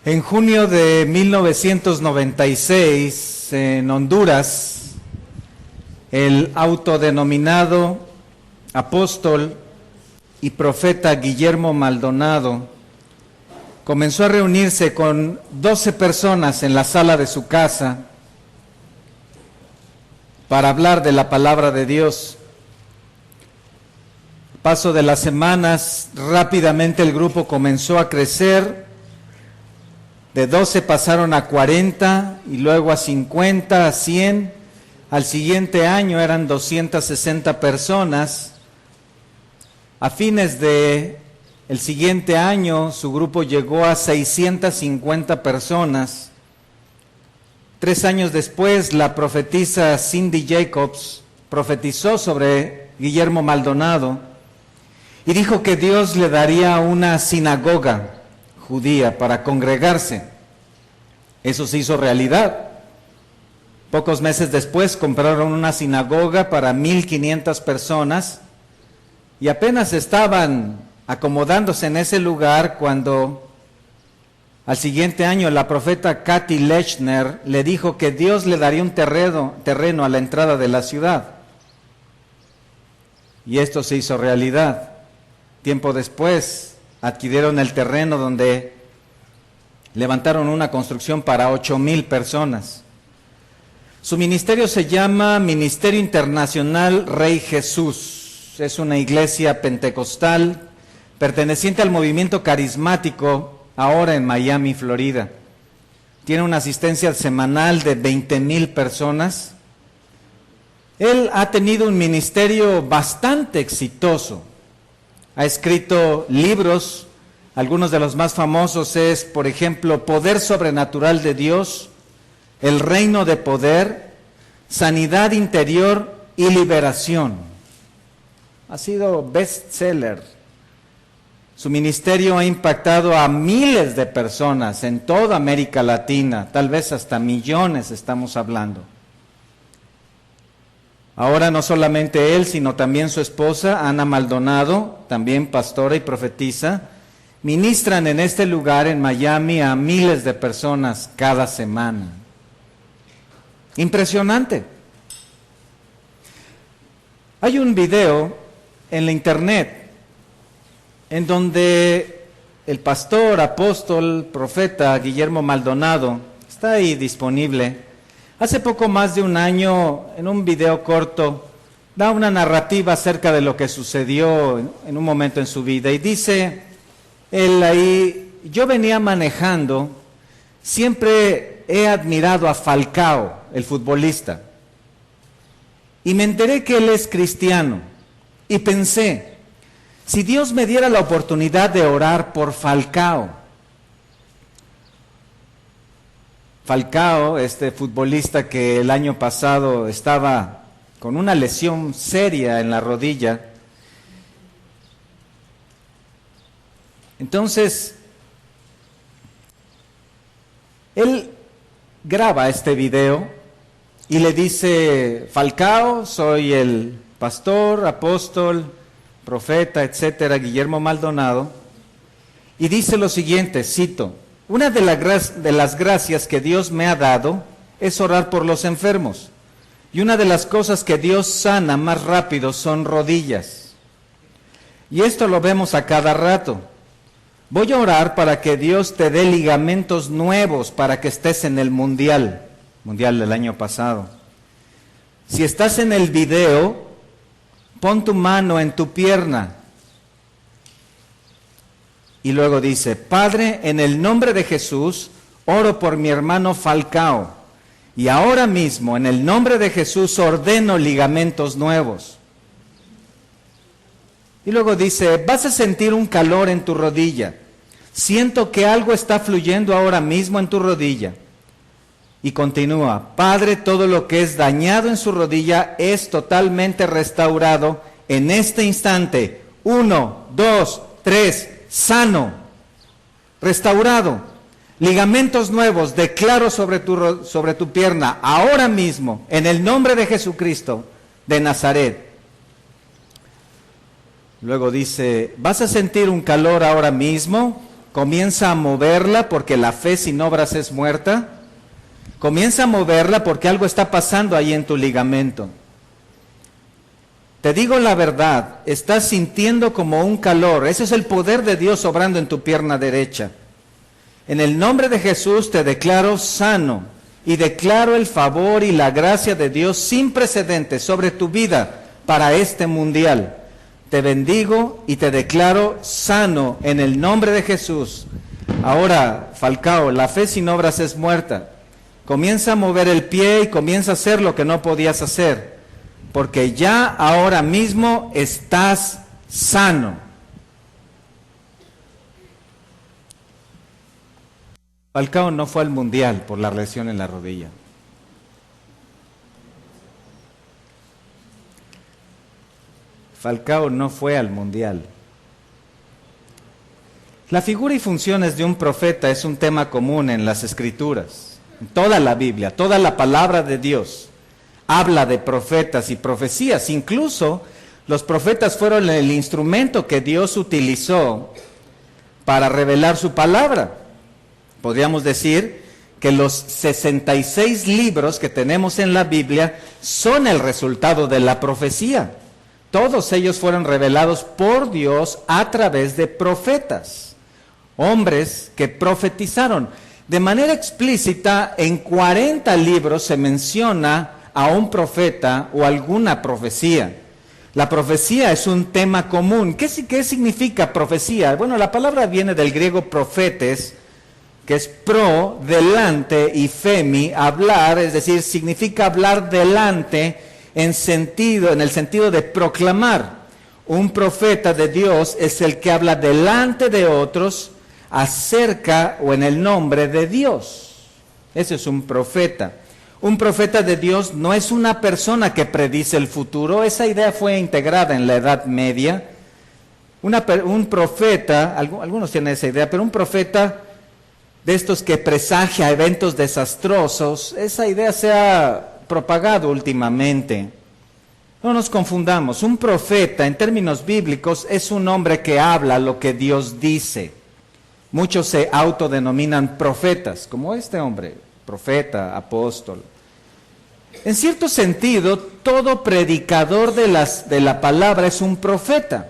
En junio de 1996, en Honduras, el autodenominado apóstol y profeta Guillermo Maldonado comenzó a reunirse con 12 personas en la sala de su casa para hablar de la palabra de Dios. Al paso de las semanas, rápidamente el grupo comenzó a crecer. De 12 pasaron a 40 y luego a 50, a 100. Al siguiente año eran 260 personas. A fines del siguiente año su grupo llegó a 650 personas. 3 años después, la profetisa Cindy Jacobs profetizó sobre Guillermo Maldonado y dijo que Dios le daría una sinagoga judía para congregarse. Eso se hizo realidad. Pocos meses después compraron una sinagoga para 1,500 personas y apenas estaban acomodándose en ese lugar cuando al siguiente año la profeta Kathy Lechner le dijo que Dios le daría un terreno a la entrada de la ciudad. Y esto se hizo realidad. Tiempo después adquirieron el terreno donde levantaron una construcción para 8,000 personas. Su ministerio se llama Ministerio Internacional Rey Jesús. Es una iglesia pentecostal perteneciente al movimiento carismático ahora en Miami, Florida. Tiene una asistencia semanal de 20,000 personas. Él ha tenido un ministerio bastante exitoso. Ha escrito libros, algunos de los más famosos es, por ejemplo, Poder Sobrenatural de Dios, El Reino de Poder, Sanidad Interior y Liberación. Ha sido bestseller. Su ministerio ha impactado a miles de personas en toda América Latina, tal vez hasta millones estamos hablando. Ahora no solamente él, sino también su esposa, Ana Maldonado, también pastora y profetisa, ministran en este lugar en Miami a miles de personas cada semana. Impresionante. Hay un video en la internet en donde el pastor, apóstol, profeta Guillermo Maldonado, está ahí disponible. Hace poco más de un año, en un video corto, da una narrativa acerca de lo que sucedió en un momento en su vida. Y dice él ahí, yo venía manejando, siempre he admirado a Falcao, el futbolista. Y me enteré que él es cristiano. Y pensé, si Dios me diera la oportunidad de orar por Falcao. Falcao, este futbolista que el año pasado estaba con una lesión seria en la rodilla. Entonces, él graba este video y le dice, Falcao, soy el pastor, apóstol, profeta, etcétera, Guillermo Maldonado, y dice lo siguiente, cito, una de las gracias que Dios me ha dado es orar por los enfermos. Y una de las cosas que Dios sana más rápido son rodillas. Y esto lo vemos a cada rato. Voy a orar para que Dios te dé ligamentos nuevos para que estés en el mundial del año pasado. Si estás en el video, pon tu mano en tu pierna. Y luego dice, Padre, en el nombre de Jesús, oro por mi hermano Falcao. Y ahora mismo, en el nombre de Jesús, ordeno ligamentos nuevos. Y luego dice, vas a sentir un calor en tu rodilla. Siento que algo está fluyendo ahora mismo en tu rodilla. Y continúa, Padre, todo lo que es dañado en su rodilla es totalmente restaurado en este instante. 1, 2, 3, sano, restaurado, ligamentos nuevos, declaro sobre tu pierna, ahora mismo, en el nombre de Jesucristo de Nazaret. Luego dice, vas a sentir un calor ahora mismo, comienza a moverla porque la fe sin obras es muerta. Comienza a moverla porque algo está pasando ahí en tu ligamento. Te digo la verdad, estás sintiendo como un calor. Ese es el poder de Dios obrando en tu pierna derecha. En el nombre de Jesús te declaro sano y declaro el favor y la gracia de Dios sin precedentes sobre tu vida para este mundial. Te bendigo y te declaro sano en el nombre de Jesús. Ahora, Falcao, la fe sin obras es muerta. Comienza a mover el pie y comienza a hacer lo que no podías hacer, porque ya ahora mismo estás sano. Falcao no fue al mundial por la lesión en la rodilla. Falcao no fue al mundial. La figura y funciones de un profeta es un tema común en las Escrituras. En toda la Biblia, toda la palabra de Dios habla de profetas y profecías. Incluso los profetas fueron el instrumento que Dios utilizó para revelar su palabra. Podríamos decir que los 66 libros que tenemos en la Biblia son el resultado de la profecía. Todos ellos fueron revelados por Dios a través de profetas, hombres que profetizaron. De manera explícita, en 40 libros se menciona a un profeta o alguna profecía. La profecía es un tema común. ¿Qué significa profecía? Bueno, la palabra viene del griego profetes, que es pro, delante, y femi, hablar, es decir, significa hablar delante en el sentido de proclamar. Un profeta de Dios es el que habla delante de otros acerca o en el nombre de Dios. Ese es un profeta. Un profeta de Dios no es una persona que predice el futuro. Esa idea fue integrada en la Edad Media. Un profeta, algunos tienen esa idea, pero un profeta de estos que presagia eventos desastrosos, esa idea se ha propagado últimamente. No nos confundamos. Un profeta, en términos bíblicos, es un hombre que habla lo que Dios dice. Muchos se autodenominan profetas, como este hombre, profeta, apóstol. En cierto sentido, todo predicador de la palabra es un profeta,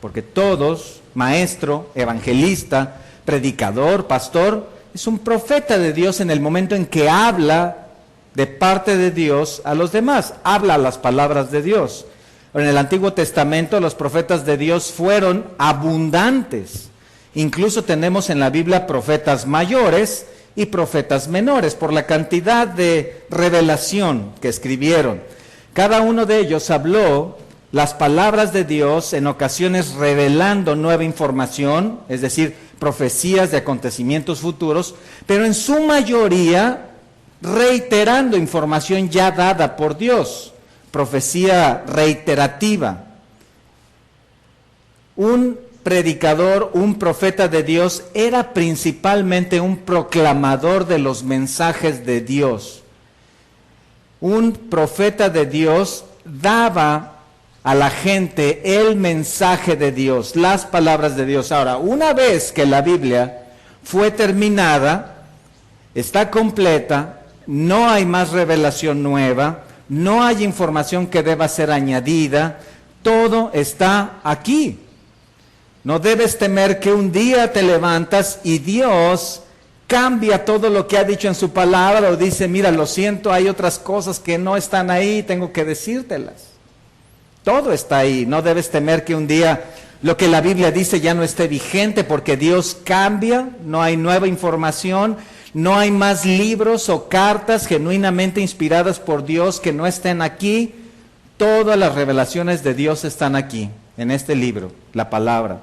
porque todos, maestro, evangelista, predicador, pastor, es un profeta de Dios en el momento en que habla de parte de Dios a los demás, habla las palabras de Dios. En el Antiguo Testamento los profetas de Dios fueron abundantes. Incluso tenemos en la Biblia profetas mayores y profetas menores por la cantidad de revelación que escribieron. Cada uno de ellos habló las palabras de Dios, en ocasiones revelando nueva información, es decir, profecías de acontecimientos futuros, pero en su mayoría reiterando información ya dada por Dios, profecía reiterativa. Un predicador, un profeta de Dios, era principalmente un proclamador de los mensajes de Dios. Un profeta de Dios daba a la gente el mensaje de Dios, las palabras de Dios. Ahora, una vez que la Biblia fue terminada, está completa, no hay más revelación nueva, no hay información que deba ser añadida, todo está aquí. No debes temer que un día te levantas y Dios cambia todo lo que ha dicho en su palabra o dice, mira, lo siento, hay otras cosas que no están ahí, tengo que decírtelas. Todo está ahí. No debes temer que un día lo que la Biblia dice ya no esté vigente porque Dios cambia, no hay nueva información, no hay más libros o cartas genuinamente inspiradas por Dios que no estén aquí. Todas las revelaciones de Dios están aquí, en este libro, la palabra.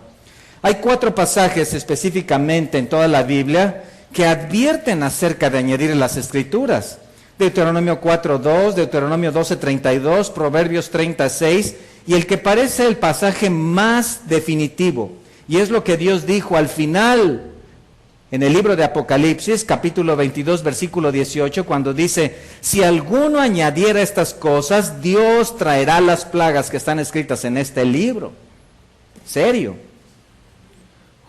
Hay 4 pasajes específicamente en toda la Biblia que advierten acerca de añadir en las Escrituras. Deuteronomio 4:2, Deuteronomio 12:32, Proverbios 30:6, y el que parece el pasaje más definitivo, y es lo que Dios dijo al final en el libro de Apocalipsis, capítulo 22, versículo 18, cuando dice, si alguno añadiera estas cosas, Dios traerá las plagas que están escritas en este libro. ¿Serio?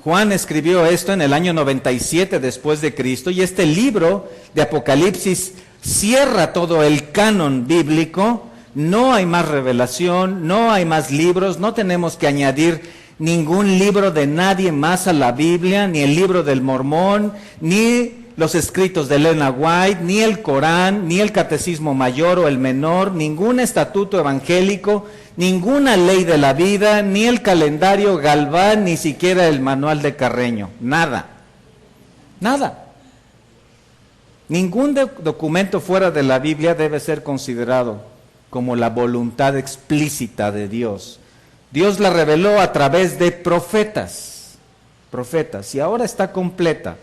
Juan escribió esto en el año 97 después de Cristo, y este libro de Apocalipsis cierra todo el canon bíblico. No hay más revelación, no hay más libros, no tenemos que añadir ningún libro de nadie más a la Biblia, ni el libro del Mormón, ni los escritos de Elena White, ni el Corán, ni el Catecismo Mayor o el Menor, ningún estatuto evangélico, ninguna ley de la vida, ni el calendario Galván, ni siquiera el manual de Carreño. Nada. Nada. Ningún documento fuera de la Biblia debe ser considerado como la voluntad explícita de Dios. Dios la reveló a través de profetas, y ahora está completa.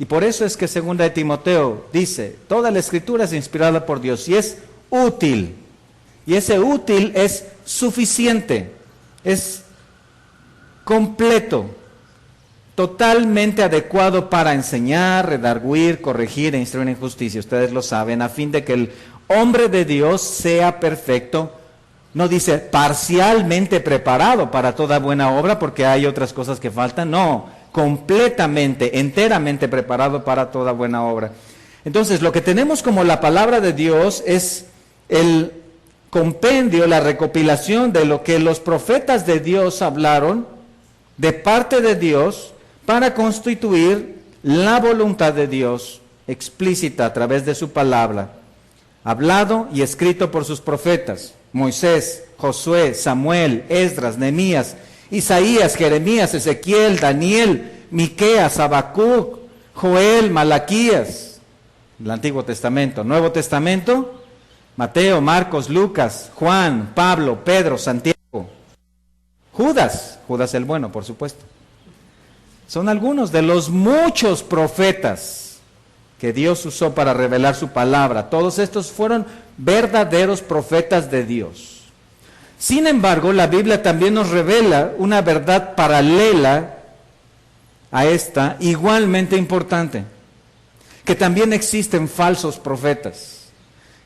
Y por eso es que 2 de Timoteo dice, toda la escritura es inspirada por Dios y es útil. Y ese útil es suficiente, es completo, totalmente adecuado para enseñar, redarguir, corregir e instruir en justicia. Ustedes lo saben, a fin de que el hombre de Dios sea perfecto. No dice parcialmente preparado para toda buena obra, porque hay otras cosas que faltan. No, completamente, enteramente preparado para toda buena obra. Entonces, lo que tenemos como la palabra de Dios es el compendio, la recopilación de lo que los profetas de Dios hablaron de parte de Dios para constituir la voluntad de Dios explícita a través de su palabra, hablado y escrito por sus profetas: Moisés, Josué, Samuel, Esdras, Nehemías, Isaías, Jeremías, Ezequiel, Daniel, Miqueas, Habacuc, Joel, Malaquías. El Antiguo Testamento. Nuevo Testamento: Mateo, Marcos, Lucas, Juan, Pablo, Pedro, Santiago, Judas el bueno, por supuesto. Son algunos de los muchos profetas que Dios usó para revelar su palabra. Todos estos fueron verdaderos profetas de Dios. Sin embargo, la Biblia también nos revela una verdad paralela a esta, igualmente importante: que también existen falsos profetas,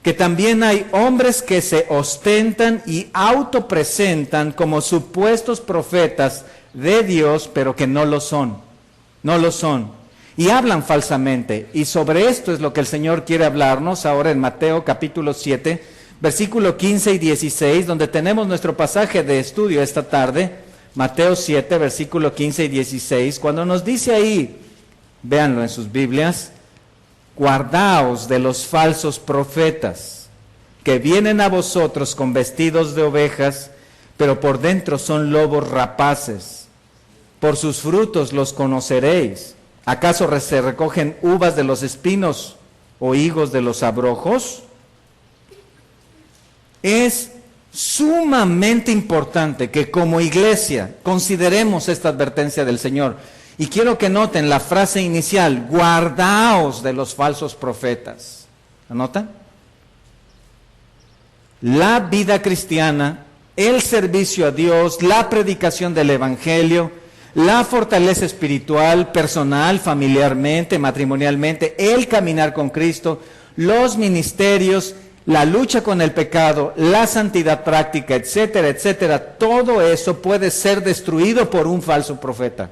que también hay hombres que se ostentan y autopresentan como supuestos profetas de Dios, pero que no lo son, y hablan falsamente. Y sobre esto es lo que el Señor quiere hablarnos ahora en Mateo capítulo 7, versículo 15 y 16, donde tenemos nuestro pasaje de estudio esta tarde. Mateo 7, versículo 15 y 16, cuando nos dice ahí, véanlo en sus Biblias: guardaos de los falsos profetas, que vienen a vosotros con vestidos de ovejas, pero por dentro son lobos rapaces. Por sus frutos los conoceréis. ¿Acaso se recogen uvas de los espinos o higos de los abrojos? Es sumamente importante que como iglesia consideremos esta advertencia del Señor. Y quiero que noten la frase inicial: guardaos de los falsos profetas. ¿Anotan? La vida cristiana, el servicio a Dios, la predicación del Evangelio, la fortaleza espiritual, personal, familiarmente, matrimonialmente, el caminar con Cristo, los ministerios, la lucha con el pecado, la santidad práctica, etcétera, etcétera, todo eso puede ser destruido por un falso profeta.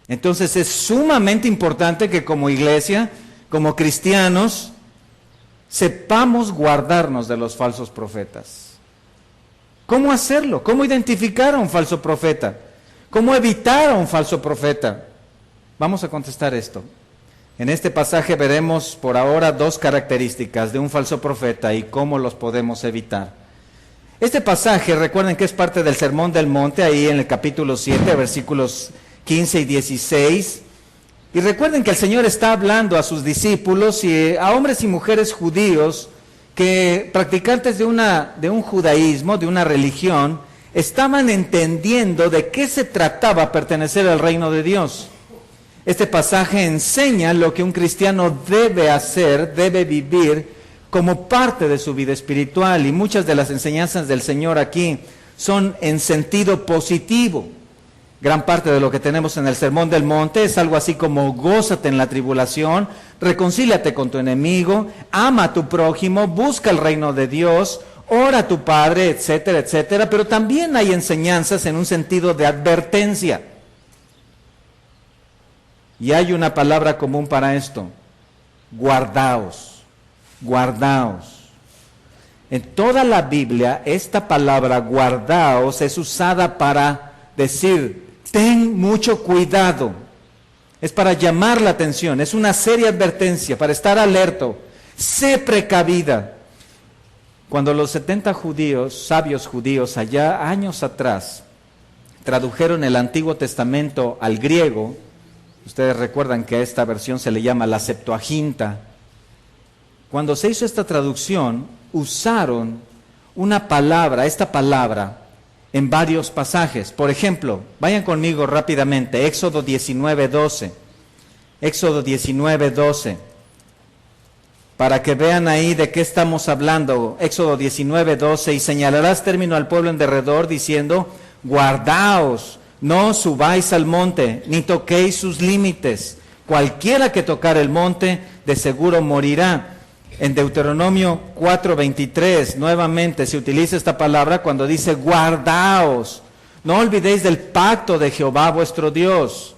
Entonces es sumamente importante que como iglesia, como cristianos, sepamos guardarnos de los falsos profetas. ¿Cómo hacerlo? ¿Cómo identificar a un falso profeta? ¿Cómo evitar a un falso profeta? Vamos a contestar esto. En este pasaje veremos por ahora dos características de un falso profeta y cómo los podemos evitar. Este pasaje, recuerden que es parte del Sermón del Monte, ahí en el capítulo 7, versículos 15 y 16. Y recuerden que el Señor está hablando a sus discípulos y a hombres y mujeres judíos que, practicantes de un judaísmo, de una religión, estaban entendiendo de qué se trataba pertenecer al reino de Dios. Este pasaje enseña lo que un cristiano debe hacer, debe vivir como parte de su vida espiritual, y muchas de las enseñanzas del Señor aquí son en sentido positivo. Gran parte de lo que tenemos en el Sermón del Monte es algo así como: gózate en la tribulación, reconcíliate con tu enemigo, ama a tu prójimo, busca el reino de Dios, ora a tu padre, etcétera, etcétera, pero también hay enseñanzas en un sentido de advertencia. Y hay una palabra común para esto: guardaos, guardaos. En toda la Biblia, esta palabra guardaos es usada para decir, ten mucho cuidado. Es para llamar la atención, es una seria advertencia, para estar alerto. Sé precavida. Cuando los 70 judíos, sabios judíos, allá años atrás, tradujeron el Antiguo Testamento al griego, ustedes recuerdan que a esta versión se le llama la Septuaginta. Cuando se hizo esta traducción, usaron una palabra, esta palabra, en varios pasajes. Por ejemplo, vayan conmigo rápidamente, Éxodo 19:12. Éxodo 19:12. Para que vean ahí de qué estamos hablando. Éxodo 19:12. Y señalarás término al pueblo en derredor, diciendo, guardaos, no subáis al monte, ni toquéis sus límites. Cualquiera que tocar el monte, de seguro morirá. En Deuteronomio 4:23, nuevamente se utiliza esta palabra cuando dice guardaos. No olvidéis del pacto de Jehová vuestro Dios.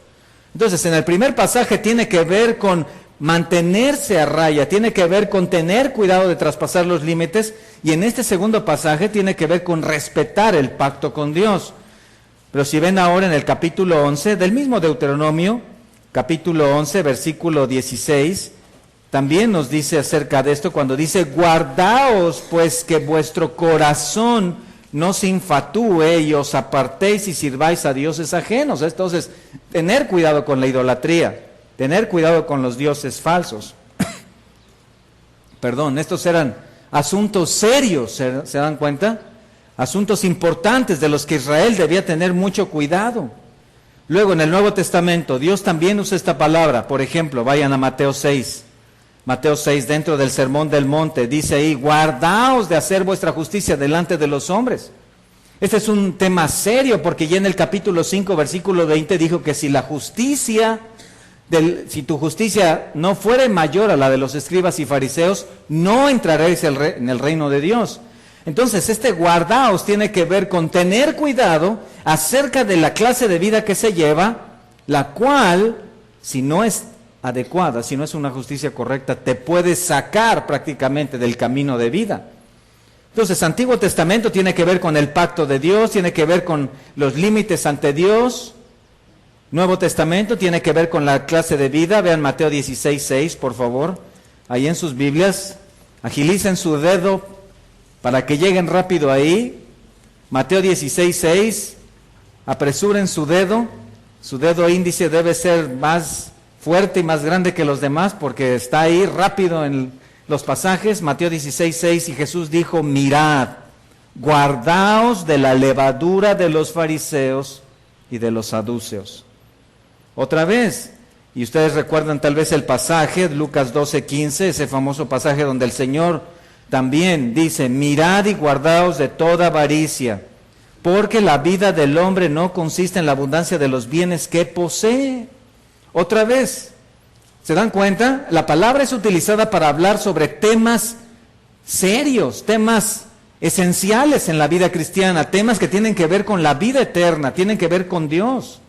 Entonces, en el primer pasaje tiene que ver con mantenerse a raya, tiene que ver con tener cuidado de traspasar los límites, y en este segundo pasaje tiene que ver con respetar el pacto con Dios. Pero si ven ahora en el capítulo 11 del mismo Deuteronomio, capítulo 11, versículo 16, también nos dice acerca de esto cuando dice, guardaos pues que vuestro corazón no se infatúe y os apartéis y sirváis a dioses ajenos. Entonces, tener cuidado con la idolatría, tener cuidado con los dioses falsos. Perdón, estos eran asuntos serios, ¿se dan cuenta? Asuntos importantes de los que Israel debía tener mucho cuidado. Luego, en el Nuevo Testamento, Dios también usa esta palabra. Por ejemplo, vayan a Mateo 6. Mateo 6, dentro del Sermón del Monte, dice ahí, guardaos de hacer vuestra justicia delante de los hombres. Este es un tema serio, porque ya en el capítulo 5, versículo 20, dijo que si la justicia, si tu justicia no fuere mayor a la de los escribas y fariseos, no entraréis en el reino de Dios. Entonces, este guardaos tiene que ver con tener cuidado acerca de la clase de vida que se lleva, la cual, si no es adecuada, si no es una justicia correcta, te puede sacar prácticamente del camino de vida. Entonces, Antiguo Testamento tiene que ver con el pacto de Dios, tiene que ver con los límites ante Dios. Nuevo Testamento tiene que ver con la clase de vida. Vean Mateo 16:6, por favor. Ahí en sus Biblias, agilicen su dedo para que lleguen rápido ahí. Mateo 16:6, apresuren su dedo índice debe ser más fuerte y más grande que los demás porque está ahí rápido en los pasajes. Mateo 16:6, y Jesús dijo, mirad, guardaos de la levadura de los fariseos y de los saduceos. Otra vez, y ustedes recuerdan tal vez el pasaje, Lucas 12:15, ese famoso pasaje donde el Señor también dice, mirad y guardaos de toda avaricia, porque la vida del hombre no consiste en la abundancia de los bienes que posee. Otra vez, ¿se dan cuenta? La palabra es utilizada para hablar sobre temas serios, temas esenciales en la vida cristiana, temas que tienen que ver con la vida eterna, tienen que ver con Dios.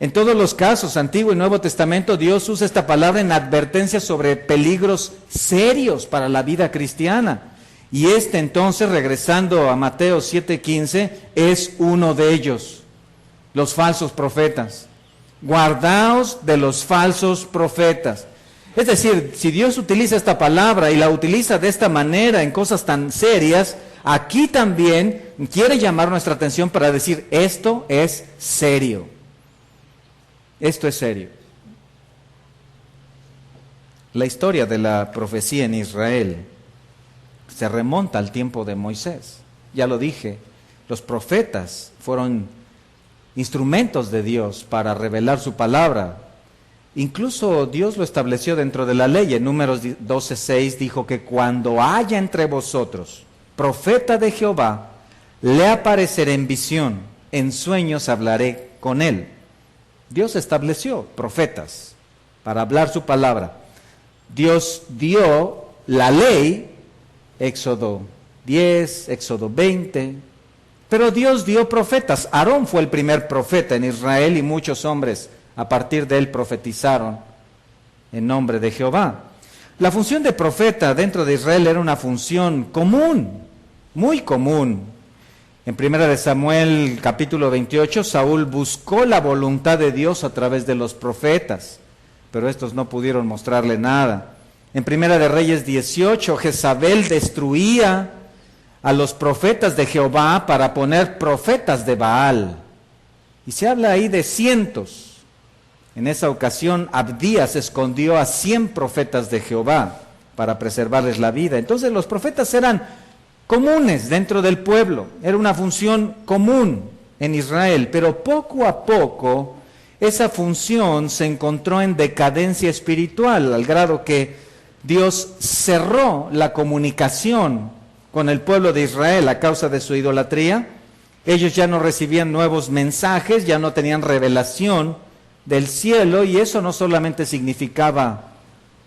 En todos los casos, Antiguo y Nuevo Testamento, Dios usa esta palabra en advertencias sobre peligros serios para la vida cristiana. Y entonces, regresando a Mateo 7:15, es uno de ellos, los falsos profetas. Guardaos de los falsos profetas. Es decir, si Dios utiliza esta palabra y la utiliza de esta manera en cosas tan serias, aquí también quiere llamar nuestra atención para decir, esto es serio. Esto es serio. La historia de la profecía en Israel se remonta al tiempo de Moisés. Ya lo dije, los profetas fueron instrumentos de Dios para revelar su palabra. Incluso Dios lo estableció dentro de la ley. En Números 12:6 dijo que cuando haya entre vosotros profeta de Jehová, le apareceré en visión, en sueños hablaré con él. Dios estableció profetas para hablar su palabra. Dios dio la ley, Éxodo 10, Éxodo 20. Pero Dios dio profetas. Aarón fue el primer profeta en Israel y muchos hombres a partir de él profetizaron en nombre de Jehová. La función de profeta dentro de Israel era una función común, muy común. En 1 Samuel capítulo 28, Saúl buscó la voluntad de Dios a través de los profetas, pero estos no pudieron mostrarle nada. En 1 Reyes 18, Jezabel destruía a los profetas de Jehová para poner profetas de Baal. Y se habla ahí de cientos. En esa ocasión, Abdías escondió a 100 profetas de Jehová para preservarles la vida. Entonces los profetas eran comunes dentro del pueblo, era una función común en Israel, pero poco a poco esa función se encontró en decadencia espiritual, al grado que Dios cerró la comunicación con el pueblo de Israel a causa de su idolatría. Ellos ya no recibían nuevos mensajes, ya no tenían revelación del cielo, y eso no solamente significaba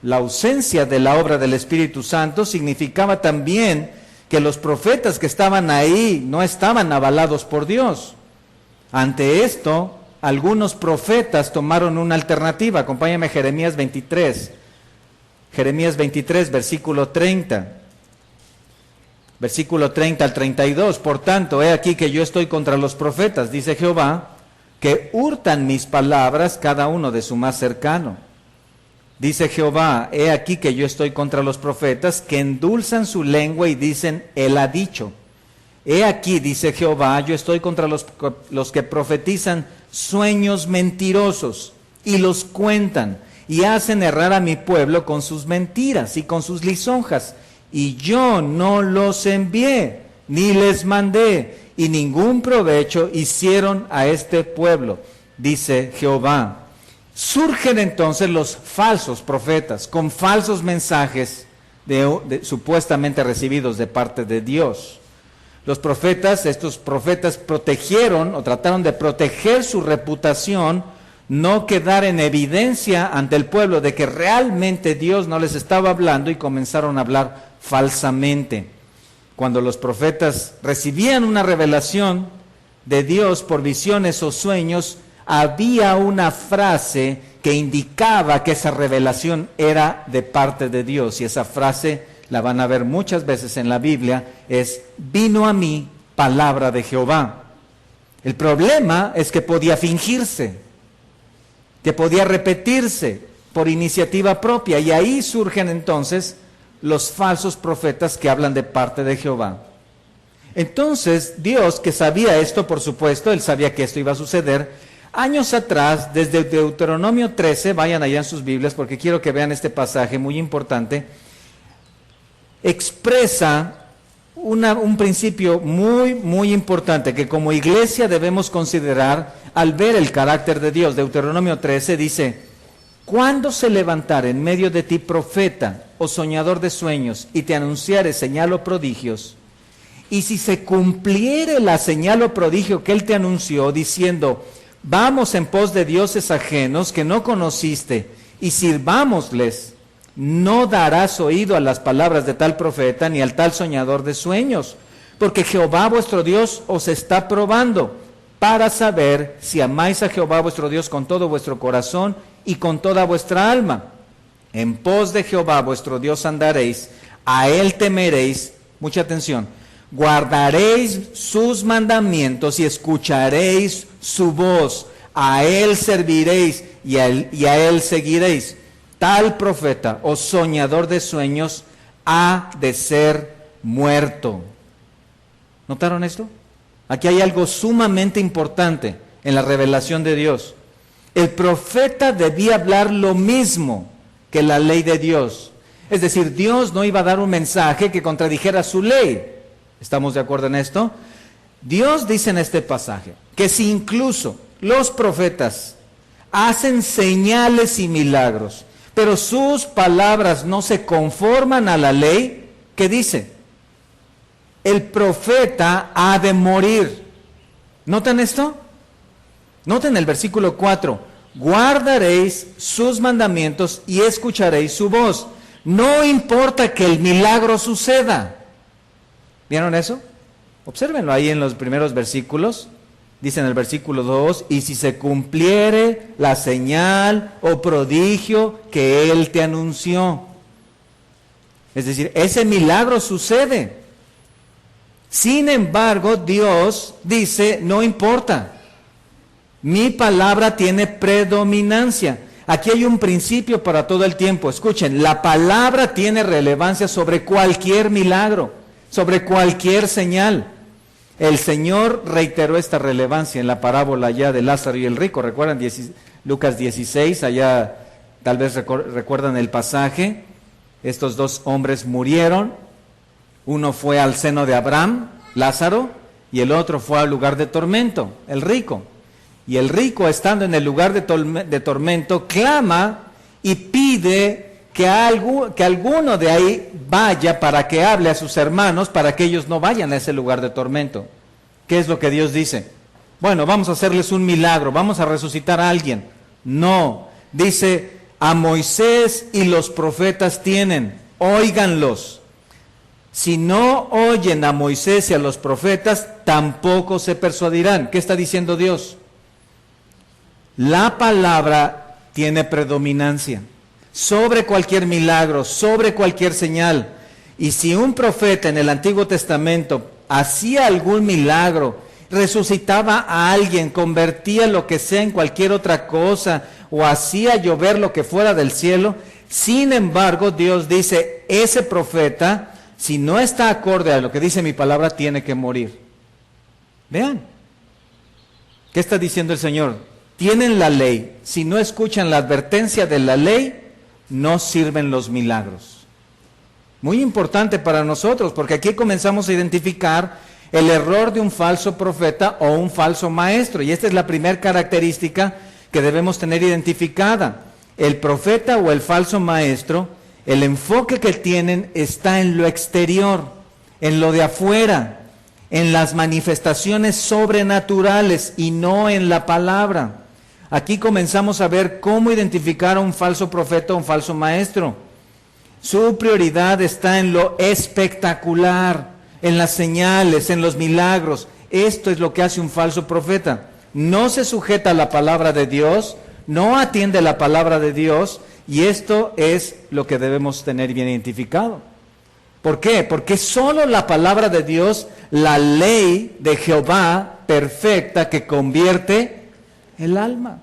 la ausencia de la obra del Espíritu Santo, significaba también que los profetas que estaban ahí no estaban avalados por Dios. Ante esto, algunos profetas tomaron una alternativa. Acompáñame a Jeremías 23. Jeremías 23, versículo 30. Versículo 30 al 32. Por tanto, he aquí que yo estoy contra los profetas, dice Jehová, que hurtan mis palabras cada uno de su más cercano. Dice Jehová, he aquí que yo estoy contra los profetas que endulzan su lengua y dicen, él ha dicho. He aquí, dice Jehová, yo estoy contra los que profetizan sueños mentirosos y los cuentan y hacen errar a mi pueblo con sus mentiras y con sus lisonjas. Y yo no los envié, ni les mandé, y ningún provecho hicieron a este pueblo, dice Jehová. Surgen entonces los falsos profetas con falsos mensajes supuestamente recibidos de parte de Dios. Los profetas, estos profetas protegieron o trataron de proteger su reputación, no quedar en evidencia ante el pueblo de que realmente Dios no les estaba hablando, y comenzaron a hablar falsamente. Cuando los profetas recibían una revelación de Dios por visiones o sueños, había una frase que indicaba que esa revelación era de parte de Dios, y esa frase la van a ver muchas veces en la Biblia, es: vino a mí palabra de Jehová. El problema es que podía fingirse, que podía repetirse por iniciativa propia, y ahí surgen entonces los falsos profetas que hablan de parte de Jehová. Entonces Dios, que sabía esto, por supuesto, Él sabía que esto iba a suceder. Años atrás, desde Deuteronomio 13, vayan allá en sus Biblias porque quiero que vean este pasaje muy importante, expresa un principio muy importante que como iglesia debemos considerar al ver el carácter de Dios. Deuteronomio 13 dice: cuando se levantare en medio de ti profeta o soñador de sueños y te anunciare señal o prodigios, y si se cumpliere la señal o prodigio que él te anunció, diciendo: vamos en pos de dioses ajenos que no conociste y sirvámosles, no darás oído a las palabras de tal profeta ni al tal soñador de sueños, porque Jehová vuestro Dios os está probando para saber si amáis a Jehová vuestro Dios con todo vuestro corazón y con toda vuestra alma. En pos de Jehová vuestro Dios andaréis, a él temeréis, mucha atención, guardaréis sus mandamientos y escucharéis su voz, a él serviréis y a él seguiréis. Tal profeta o soñador de sueños ha de ser muerto. ¿Notaron esto? Aquí hay algo sumamente importante en la revelación de Dios. El profeta debía hablar lo mismo que la ley de Dios. Es decir, Dios no iba a dar un mensaje que contradijera su ley. ¿Estamos de acuerdo en esto? Dios dice en este pasaje que si incluso los profetas hacen señales y milagros, pero sus palabras no se conforman a la ley, ¿qué dice? El profeta ha de morir. ¿Notan esto? Noten el versículo 4. Guardaréis sus mandamientos y escucharéis su voz. No importa que el milagro suceda. ¿Vieron eso? Obsérvenlo ahí en los primeros versículos. Dice en el versículo 2, y si se cumpliere la señal o prodigio que Él te anunció. Es decir, ese milagro sucede. Sin embargo, Dios dice, no importa. Mi palabra tiene predominancia. Aquí hay un principio para todo el tiempo. Escuchen, la palabra tiene relevancia sobre cualquier milagro, sobre cualquier señal. El Señor reiteró esta relevancia en la parábola ya de Lázaro y el rico. ¿Recuerdan Lucas 16? Allá tal vez recuerdan el pasaje. Estos dos hombres murieron. Uno fue al seno de Abraham, Lázaro, y el otro fue al lugar de tormento, el rico. Y el rico, estando en el lugar de tormento, clama y pide que alguno de ahí vaya para que hable a sus hermanos, para que ellos no vayan a ese lugar de tormento. ¿Qué es lo que Dios dice? Bueno, vamos a hacerles un milagro, vamos a resucitar a alguien. No, dice, a Moisés y los profetas tienen, óiganlos. Si no oyen a Moisés y a los profetas, tampoco se persuadirán. ¿Qué está diciendo Dios? La palabra tiene predominancia sobre cualquier milagro, sobre cualquier señal. Y si un profeta en el Antiguo Testamento hacía algún milagro, resucitaba a alguien, convertía lo que sea en cualquier otra cosa, o hacía llover lo que fuera del cielo, sin embargo, Dios dice, ese profeta, si no está acorde a lo que dice mi palabra, tiene que morir. Vean, ¿qué está diciendo el Señor? Tienen la ley, si no escuchan la advertencia de la ley, no sirven los milagros. Muy importante para nosotros, porque aquí comenzamos a identificar el error de un falso profeta o un falso maestro, y esta es la primera característica que debemos tener identificada. El profeta o el falso maestro, el enfoque que tienen está en lo exterior, en lo de afuera, en las manifestaciones sobrenaturales y no en la palabra. Aquí comenzamos a ver cómo identificar a un falso profeta o un falso maestro. Su prioridad está en lo espectacular, en las señales, en los milagros. Esto es lo que hace un falso profeta. No se sujeta a la palabra de Dios, no atiende la palabra de Dios, y esto es lo que debemos tener bien identificado. ¿Por qué? Porque solo la palabra de Dios, la ley de Jehová perfecta que convierte el alma.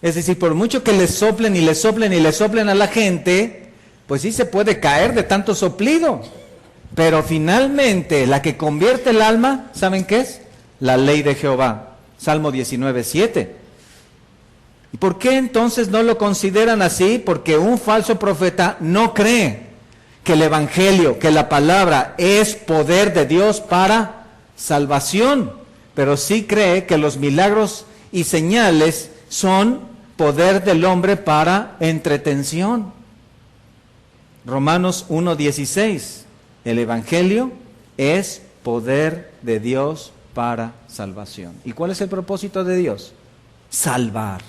Es decir, por mucho que le soplen y le soplen y le soplen a la gente, pues sí se puede caer de tanto soplido. Pero finalmente la que convierte el alma, ¿saben qué es? La ley de Jehová. Salmo 19:7. ¿Y por qué entonces no lo consideran así? Porque un falso profeta no cree que el evangelio, que la palabra es poder de Dios para salvación, pero sí cree que los milagros y señales son poder del hombre para entretención. Romanos 1:16. El evangelio es poder de Dios para salvación. ¿Y cuál es el propósito de Dios? Salvar.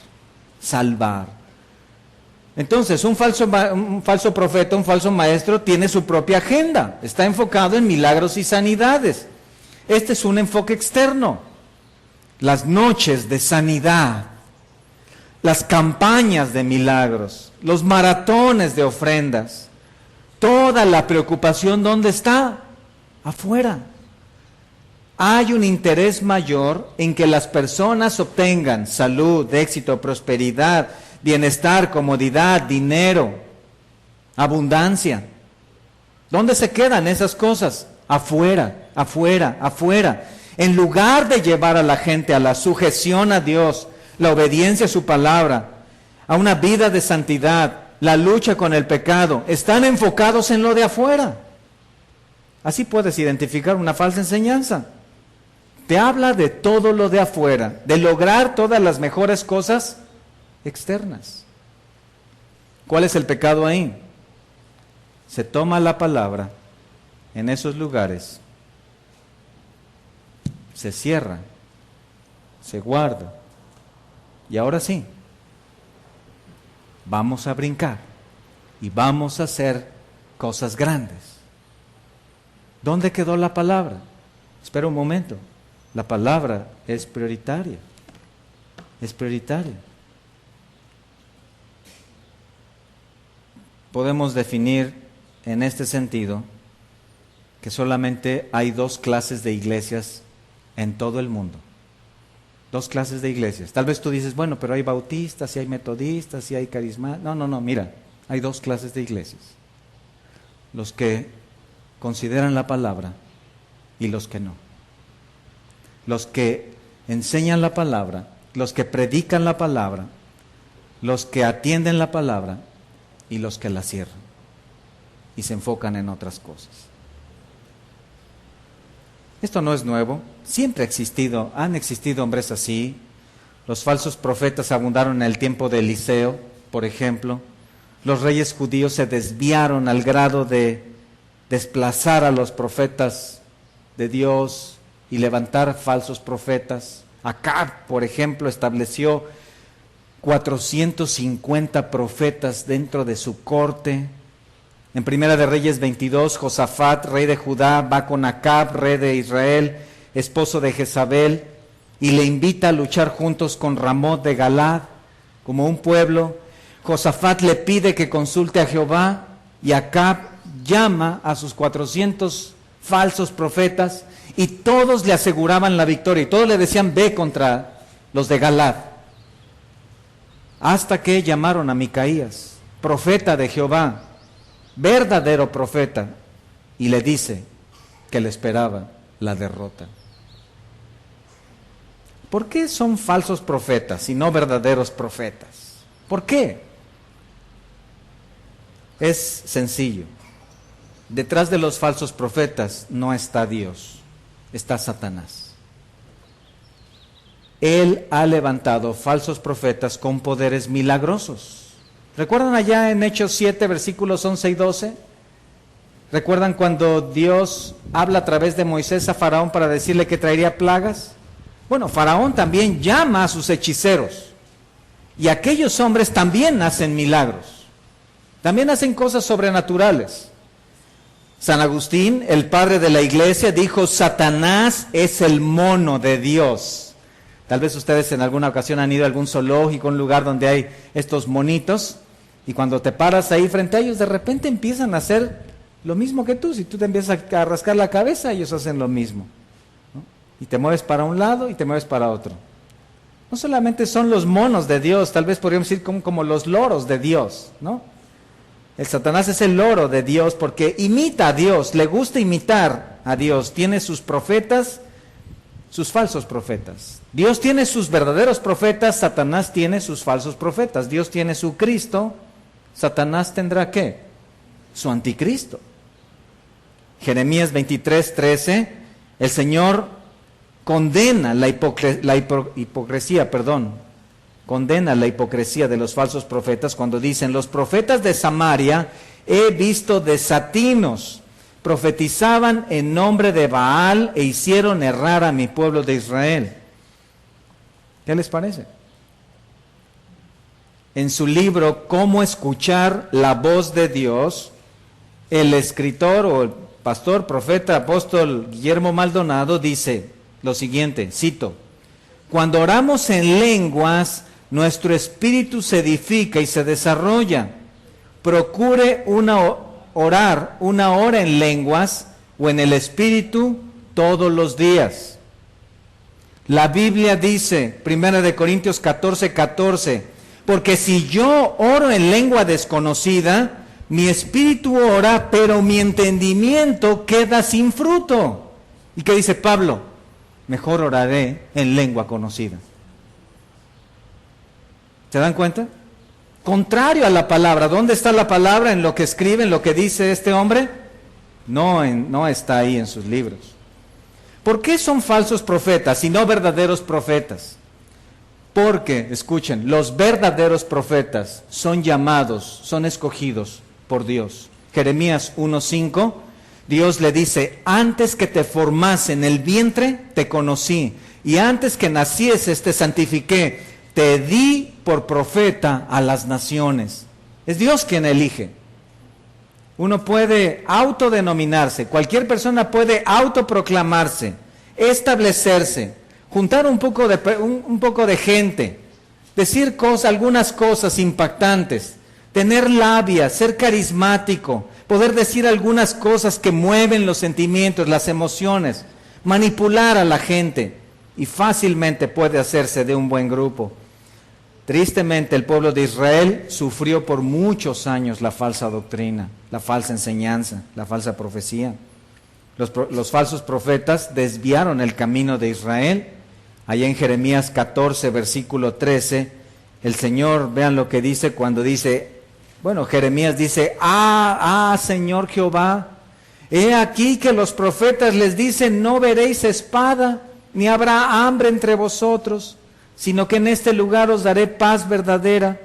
Entonces, un falso profeta, un falso maestro tiene su propia agenda. Está enfocado en milagros y sanidades. Este es un enfoque externo. Las noches de sanidad, las campañas de milagros, los maratones de ofrendas, toda la preocupación, ¿dónde está? Afuera. Hay un interés mayor en que las personas obtengan salud, éxito, prosperidad, bienestar, comodidad, dinero, abundancia. ¿Dónde se quedan esas cosas? Afuera, afuera, afuera. En lugar de llevar a la gente a la sujeción a Dios, la obediencia a su palabra, a una vida de santidad, la lucha con el pecado, están enfocados en lo de afuera. Así puedes identificar una falsa enseñanza. Te habla de todo lo de afuera, de lograr todas las mejores cosas externas. ¿Cuál es el pecado ahí? Se toma la palabra en esos lugares, se cierra, se guarda, y ahora sí, vamos a brincar y vamos a hacer cosas grandes. ¿Dónde quedó la palabra? Espera un momento. La palabra es prioritaria. Es prioritaria. Podemos definir en este sentido que solamente hay 2 clases de iglesias en todo el mundo. 2 clases de iglesias. Tal vez tú dices, bueno, pero hay bautistas, y hay metodistas, y hay carismáticos. No, mira, hay 2 clases de iglesias. Los que consideran la palabra y los que no. Los que enseñan la palabra, los que predican la palabra, los que atienden la palabra y los que la cierran y se enfocan en otras cosas. Esto no es nuevo, siempre ha existido, han existido hombres así. Los falsos profetas abundaron en el tiempo de Eliseo, por ejemplo. Los reyes judíos se desviaron al grado de desplazar a los profetas de Dios y levantar falsos profetas. Acab, por ejemplo, estableció 450 profetas dentro de su corte. En Primera de Reyes 22, Josafat, rey de Judá, va con Acab, rey de Israel, esposo de Jezabel, y le invita a luchar juntos con Ramot de Galad, como un pueblo. Josafat le pide que consulte a Jehová, y Acab llama a sus 400 falsos profetas, y todos le aseguraban la victoria, y todos le decían, ve contra los de Galad. Hasta que llamaron a Micaías, profeta de Jehová, verdadero profeta, y le dice que le esperaba la derrota. ¿Por qué son falsos profetas y no verdaderos profetas? ¿Por qué? Es sencillo. Detrás de los falsos profetas no está Dios, está Satanás. Él ha levantado falsos profetas con poderes milagrosos. ¿Recuerdan allá en Hechos 7, versículos 11 y 12? ¿Recuerdan cuando Dios habla a través de Moisés a Faraón para decirle que traería plagas? Bueno, Faraón también llama a sus hechiceros. Y aquellos hombres también hacen milagros. También hacen cosas sobrenaturales. San Agustín, el padre de la iglesia, dijo, Satanás es el mono de Dios. Tal vez ustedes en alguna ocasión han ido a algún zoológico, un lugar donde hay estos monitos, y cuando te paras ahí frente a ellos, de repente empiezan a hacer lo mismo que tú. Si tú te empiezas a rascar la cabeza, ellos hacen lo mismo, ¿no? Y te mueves para un lado y te mueves para otro. No solamente son los monos de Dios, tal vez podríamos decir como los loros de Dios, ¿no? El Satanás es el loro de Dios porque imita a Dios, le gusta imitar a Dios. Tiene sus profetas, sus falsos profetas. Dios tiene sus verdaderos profetas, Satanás tiene sus falsos profetas. Dios tiene su Cristo, Satanás tendrá ¿qué? Su anticristo. Jeremías 23:13, el Señor condena condena la hipocresía de los falsos profetas cuando dicen, los profetas de Samaria he visto desatinos, profetizaban en nombre de Baal e hicieron errar a mi pueblo de Israel. ¿Qué les parece? En su libro Cómo escuchar la voz de Dios, el escritor o el pastor, profeta, apóstol Guillermo Maldonado dice lo siguiente, cito, cuando oramos en lenguas, nuestro espíritu se edifica y se desarrolla. Procure orar una hora en lenguas o en el espíritu todos los días. La Biblia dice, 1 Corintios 14:14, porque si yo oro en lengua desconocida, mi espíritu ora, pero mi entendimiento queda sin fruto. ¿Y qué dice Pablo? Mejor oraré en lengua conocida. ¿Se dan cuenta? Contrario a la palabra. ¿Dónde está la palabra? ¿En lo que escribe, en lo que dice este hombre? No está ahí en sus libros. ¿Por qué son falsos profetas y no verdaderos profetas? Porque, escuchen, los verdaderos profetas son llamados, son escogidos por Dios. Jeremías 1:5, Dios le dice, antes que te formase en el vientre, te conocí, y antes que nacieses te santifiqué, te di por profeta a las naciones. Es Dios quien elige. Uno puede autodenominarse, cualquier persona puede autoproclamarse, establecerse, juntar un poco de gente, decir algunas cosas impactantes, tener labia, ser carismático, poder decir algunas cosas que mueven los sentimientos, las emociones, manipular a la gente, y fácilmente puede hacerse de un buen grupo. Tristemente, el pueblo de Israel sufrió por muchos años la falsa doctrina, la falsa enseñanza, la falsa profecía. Los falsos profetas desviaron el camino de Israel. Allá en Jeremías 14, versículo 13, el Señor, vean lo que dice cuando dice, Jeremías dice, Señor Jehová, he aquí que los profetas les dicen, no veréis espada, ni habrá hambre entre vosotros, sino que en este lugar os daré paz verdadera.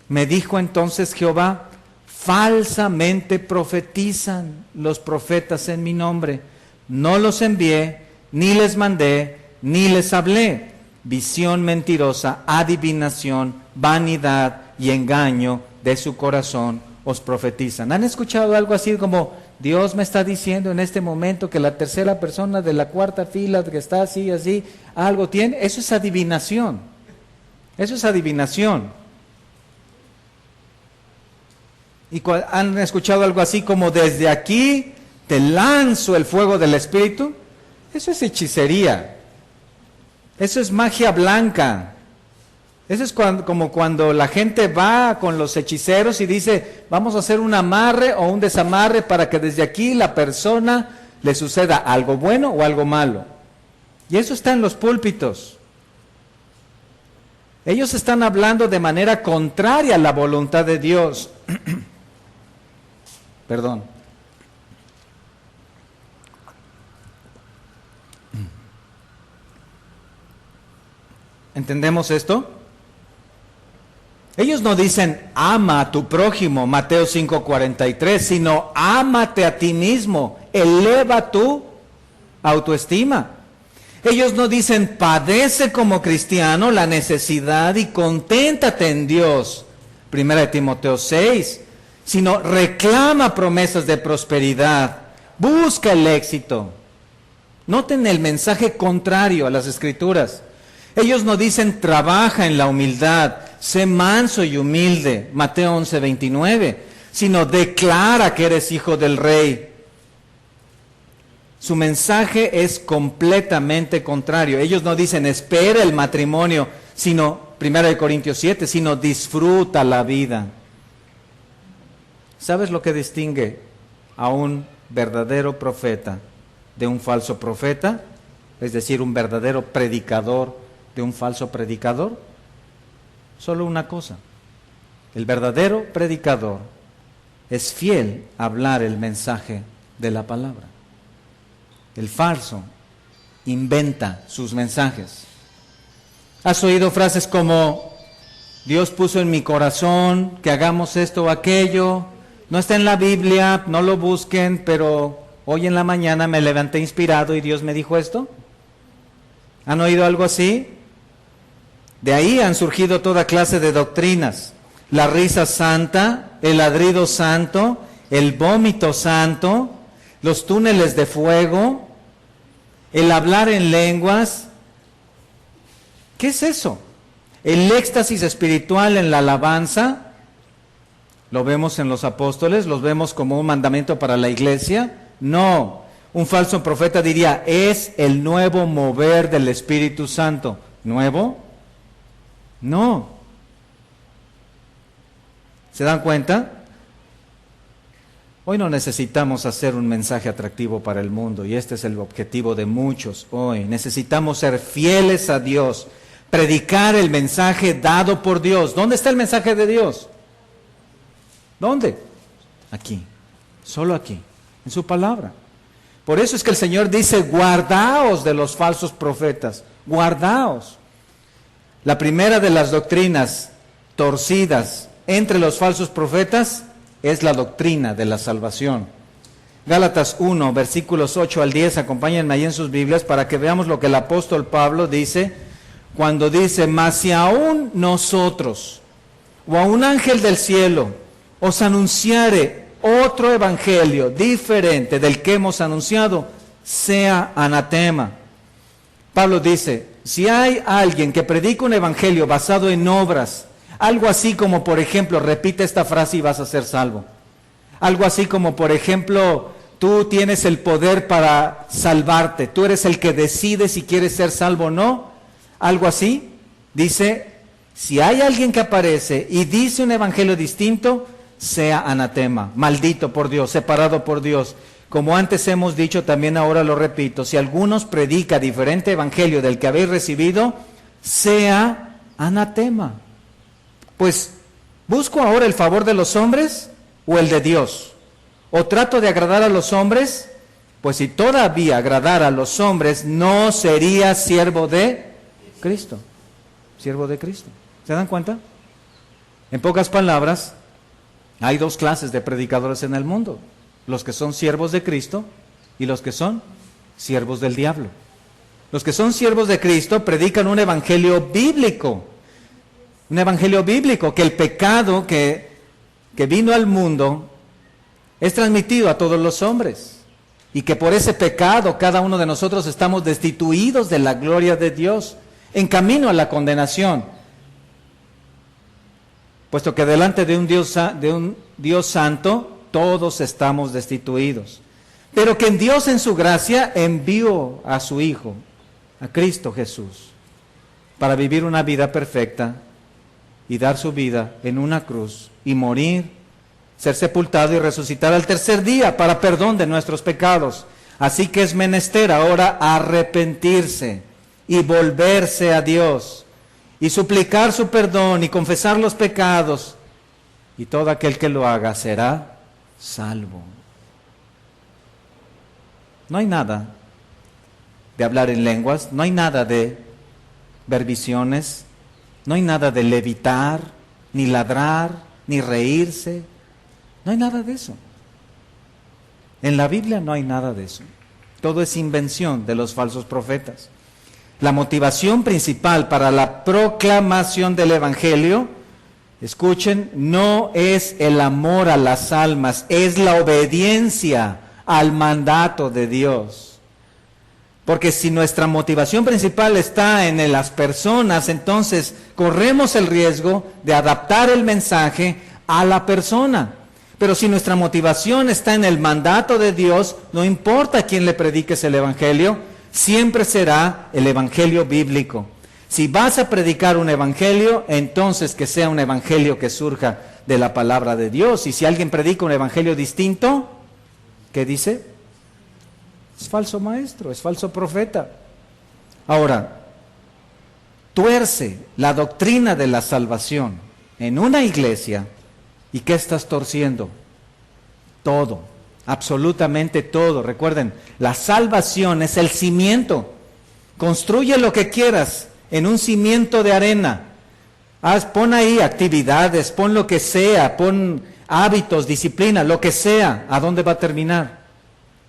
Me dijo entonces Jehová, falsamente profetizan los profetas en mi nombre. No los envié, ni les mandé, ni les hablé. Visión mentirosa, adivinación, vanidad y engaño de su corazón os profetizan. ¿Han escuchado algo así como, Dios me está diciendo en este momento que la tercera persona de la cuarta fila que está así, algo tiene? Eso es adivinación. Eso es adivinación. ¿Y han escuchado algo así como, desde aquí te lanzo el fuego del Espíritu? Eso es hechicería. Eso es magia blanca. Eso es como cuando la gente va con los hechiceros y dice, vamos a hacer un amarre o un desamarre para que desde aquí la persona le suceda algo bueno o algo malo. Y eso está en los púlpitos. Ellos están hablando de manera contraria a la voluntad de Dios. Perdón. ¿Entendemos esto? Ellos no dicen, ama a tu prójimo, Mateo 5:43, sino ámate a ti mismo, eleva tu autoestima. Ellos no dicen, padece como cristiano la necesidad y conténtate en Dios, 1 Timoteo 6, sino reclama promesas de prosperidad, busca el éxito. Noten el mensaje contrario a las Escrituras. Ellos no dicen, trabaja en la humildad, sé manso y humilde, Mateo 11:29, sino declara que eres hijo del rey. Su mensaje es completamente contrario. Ellos no dicen, espera el matrimonio, sino, 1 Corintios 7, sino disfruta la vida. ¿Sabes lo que distingue a un verdadero profeta de un falso profeta? Es decir, un verdadero predicador de un falso predicador. Solo una cosa: el verdadero predicador es fiel a hablar el mensaje de la palabra. El falso inventa sus mensajes. ¿Has oído frases como, Dios puso en mi corazón que hagamos esto o aquello? No está en la Biblia, no lo busquen, pero hoy en la mañana me levanté inspirado y Dios me dijo esto. ¿Han oído algo así? De ahí han surgido toda clase de doctrinas. La risa santa, el ladrido santo, el vómito santo, los túneles de fuego, el hablar en lenguas. ¿Qué es eso? El éxtasis espiritual en la alabanza. ¿Lo vemos en los apóstoles? ¿Los vemos como un mandamiento para la iglesia? No. Un falso profeta diría, es el nuevo mover del Espíritu Santo. ¿Nuevo? No. ¿Se dan cuenta? Hoy no necesitamos hacer un mensaje atractivo para el mundo, y este es el objetivo de muchos hoy. Necesitamos ser fieles a Dios, predicar el mensaje dado por Dios. ¿Dónde está el mensaje de Dios? ¿Dónde? Aquí, solo aquí, en su palabra. Por eso es que el Señor dice, guardaos de los falsos profetas, guardaos. La primera de las doctrinas torcidas entre los falsos profetas es la doctrina de la salvación. Gálatas 1, versículos 8 al 10, acompáñenme ahí en sus Biblias para que veamos lo que el apóstol Pablo dice cuando dice, mas si aún nosotros o a un ángel del cielo os anunciare otro evangelio diferente del que hemos anunciado, sea anatema. Pablo dice, si hay alguien que predica un evangelio basado en obras, algo así como, por ejemplo, repite esta frase y vas a ser salvo. Algo así como, por ejemplo, tú tienes el poder para salvarte, tú eres el que decide si quieres ser salvo o no. Algo así, dice, si hay alguien que aparece y dice un evangelio distinto, sea anatema, maldito por Dios, separado por Dios. Como antes hemos dicho, también ahora lo repito, si algunos predica diferente evangelio del que habéis recibido, sea anatema. Pues, ¿busco ahora el favor de los hombres o el de Dios? ¿O trato de agradar a los hombres? Pues si todavía agradara a los hombres, no sería siervo de Cristo. Siervo de Cristo. ¿Se dan cuenta? En pocas palabras, hay dos clases de predicadores en el mundo. Los que son siervos de Cristo y los que son siervos del diablo. Los que son siervos de Cristo predican un evangelio bíblico. Un evangelio bíblico, que el pecado que vino al mundo es transmitido a todos los hombres. Y que por ese pecado cada uno de nosotros estamos destituidos de la gloria de Dios, en camino a la condenación. Puesto que delante de un Dios santo, todos estamos destituidos. Pero que en Dios en su gracia envió a su Hijo, a Cristo Jesús, para vivir una vida perfecta y dar su vida en una cruz y morir, ser sepultado y resucitar al tercer día para perdón de nuestros pecados. Así que es menester ahora arrepentirse y volverse a Dios y suplicar su perdón y confesar los pecados, y todo aquel que lo haga será salvo. No hay nada de hablar en lenguas, no hay nada de ver visiones, no hay nada de levitar, ni ladrar, ni reírse, no hay nada de eso. En la Biblia no hay nada de eso. Todo es invención de los falsos profetas. La motivación principal para la proclamación del Evangelio, escuchen, no es el amor a las almas, es la obediencia al mandato de Dios. Porque si nuestra motivación principal está en las personas, entonces corremos el riesgo de adaptar el mensaje a la persona. Pero si nuestra motivación está en el mandato de Dios, no importa a quién le prediques el Evangelio, siempre será el Evangelio bíblico. Si vas a predicar un Evangelio, entonces que sea un Evangelio que surja de la palabra de Dios. Y si alguien predica un Evangelio distinto, ¿qué dice? Es falso maestro, es falso profeta. Ahora, tuerce la doctrina de la salvación en una iglesia, ¿y qué estás torciendo? Todo, absolutamente todo. Recuerden, la salvación es el cimiento. Construye lo que quieras en un cimiento de arena. Pon ahí actividades, pon lo que sea, pon hábitos, disciplina, lo que sea. ¿A dónde va a terminar?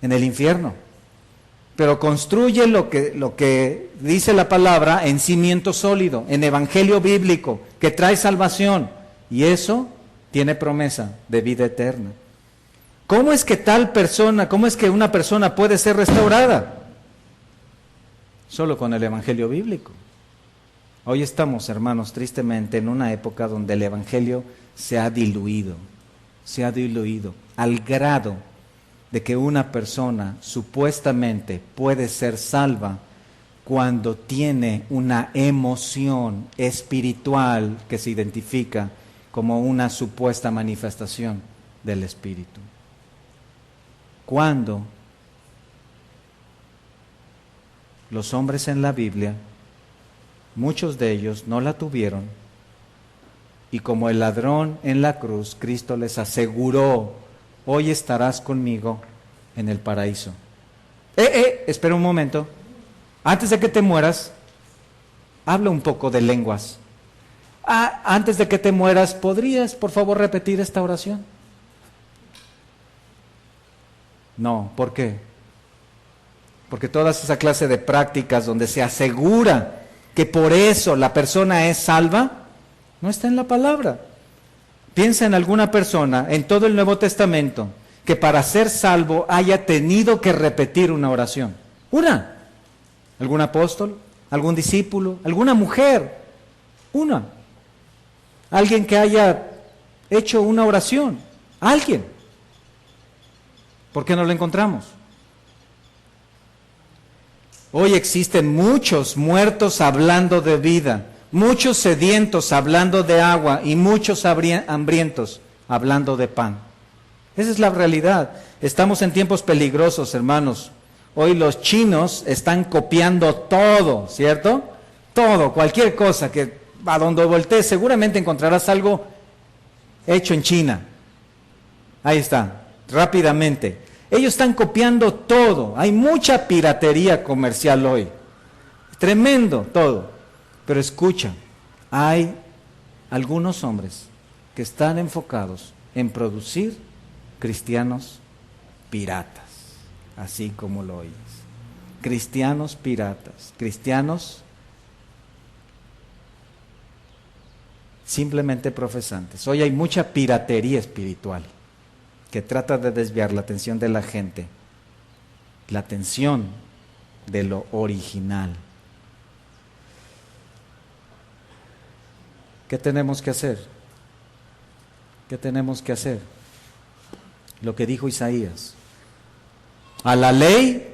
En el infierno. Pero construye lo que dice la palabra en cimiento sólido, en evangelio bíblico, que trae salvación. Y eso tiene promesa de vida eterna. ¿Cómo es que una persona puede ser restaurada? Solo con el evangelio bíblico. Hoy estamos, hermanos, tristemente en una época donde el evangelio se ha diluido al grado de que una persona supuestamente puede ser salva cuando tiene una emoción espiritual que se identifica como una supuesta manifestación del Espíritu. Cuando los hombres en la Biblia, muchos de ellos no la tuvieron, y como el ladrón en la cruz, Cristo les aseguró: hoy estarás conmigo en el paraíso. Espera un momento. Antes de que te mueras, habla un poco de lenguas. Antes de que te mueras, ¿podrías, por favor, repetir esta oración? No, ¿por qué? Porque toda esa clase de prácticas donde se asegura que por eso la persona es salva, no está en la palabra. Piensa en alguna persona en todo el Nuevo Testamento que para ser salvo haya tenido que repetir una oración. Una. ¿Algún apóstol? ¿Algún discípulo? ¿Alguna mujer? Una. Alguien que haya hecho una oración. Alguien. ¿Por qué no lo encontramos? Hoy existen muchos muertos hablando de vida, muchos sedientos hablando de agua y muchos hambrientos hablando de pan. Esa es la realidad. Estamos en tiempos peligrosos, hermanos. Hoy los chinos están copiando todo, ¿cierto? Todo, cualquier cosa que a donde voltees seguramente encontrarás algo hecho en China. Ahí está, rápidamente. Ellos están copiando todo. Hay mucha piratería comercial hoy. Tremendo todo. Pero escucha, hay algunos hombres que están enfocados en producir cristianos piratas, así como lo oyes. Cristianos piratas, cristianos simplemente profesantes. Hoy hay mucha piratería espiritual que trata de desviar la atención de la gente, la atención de lo original. ¿Qué tenemos que hacer? ¿Qué tenemos que hacer? Lo que dijo Isaías. A la ley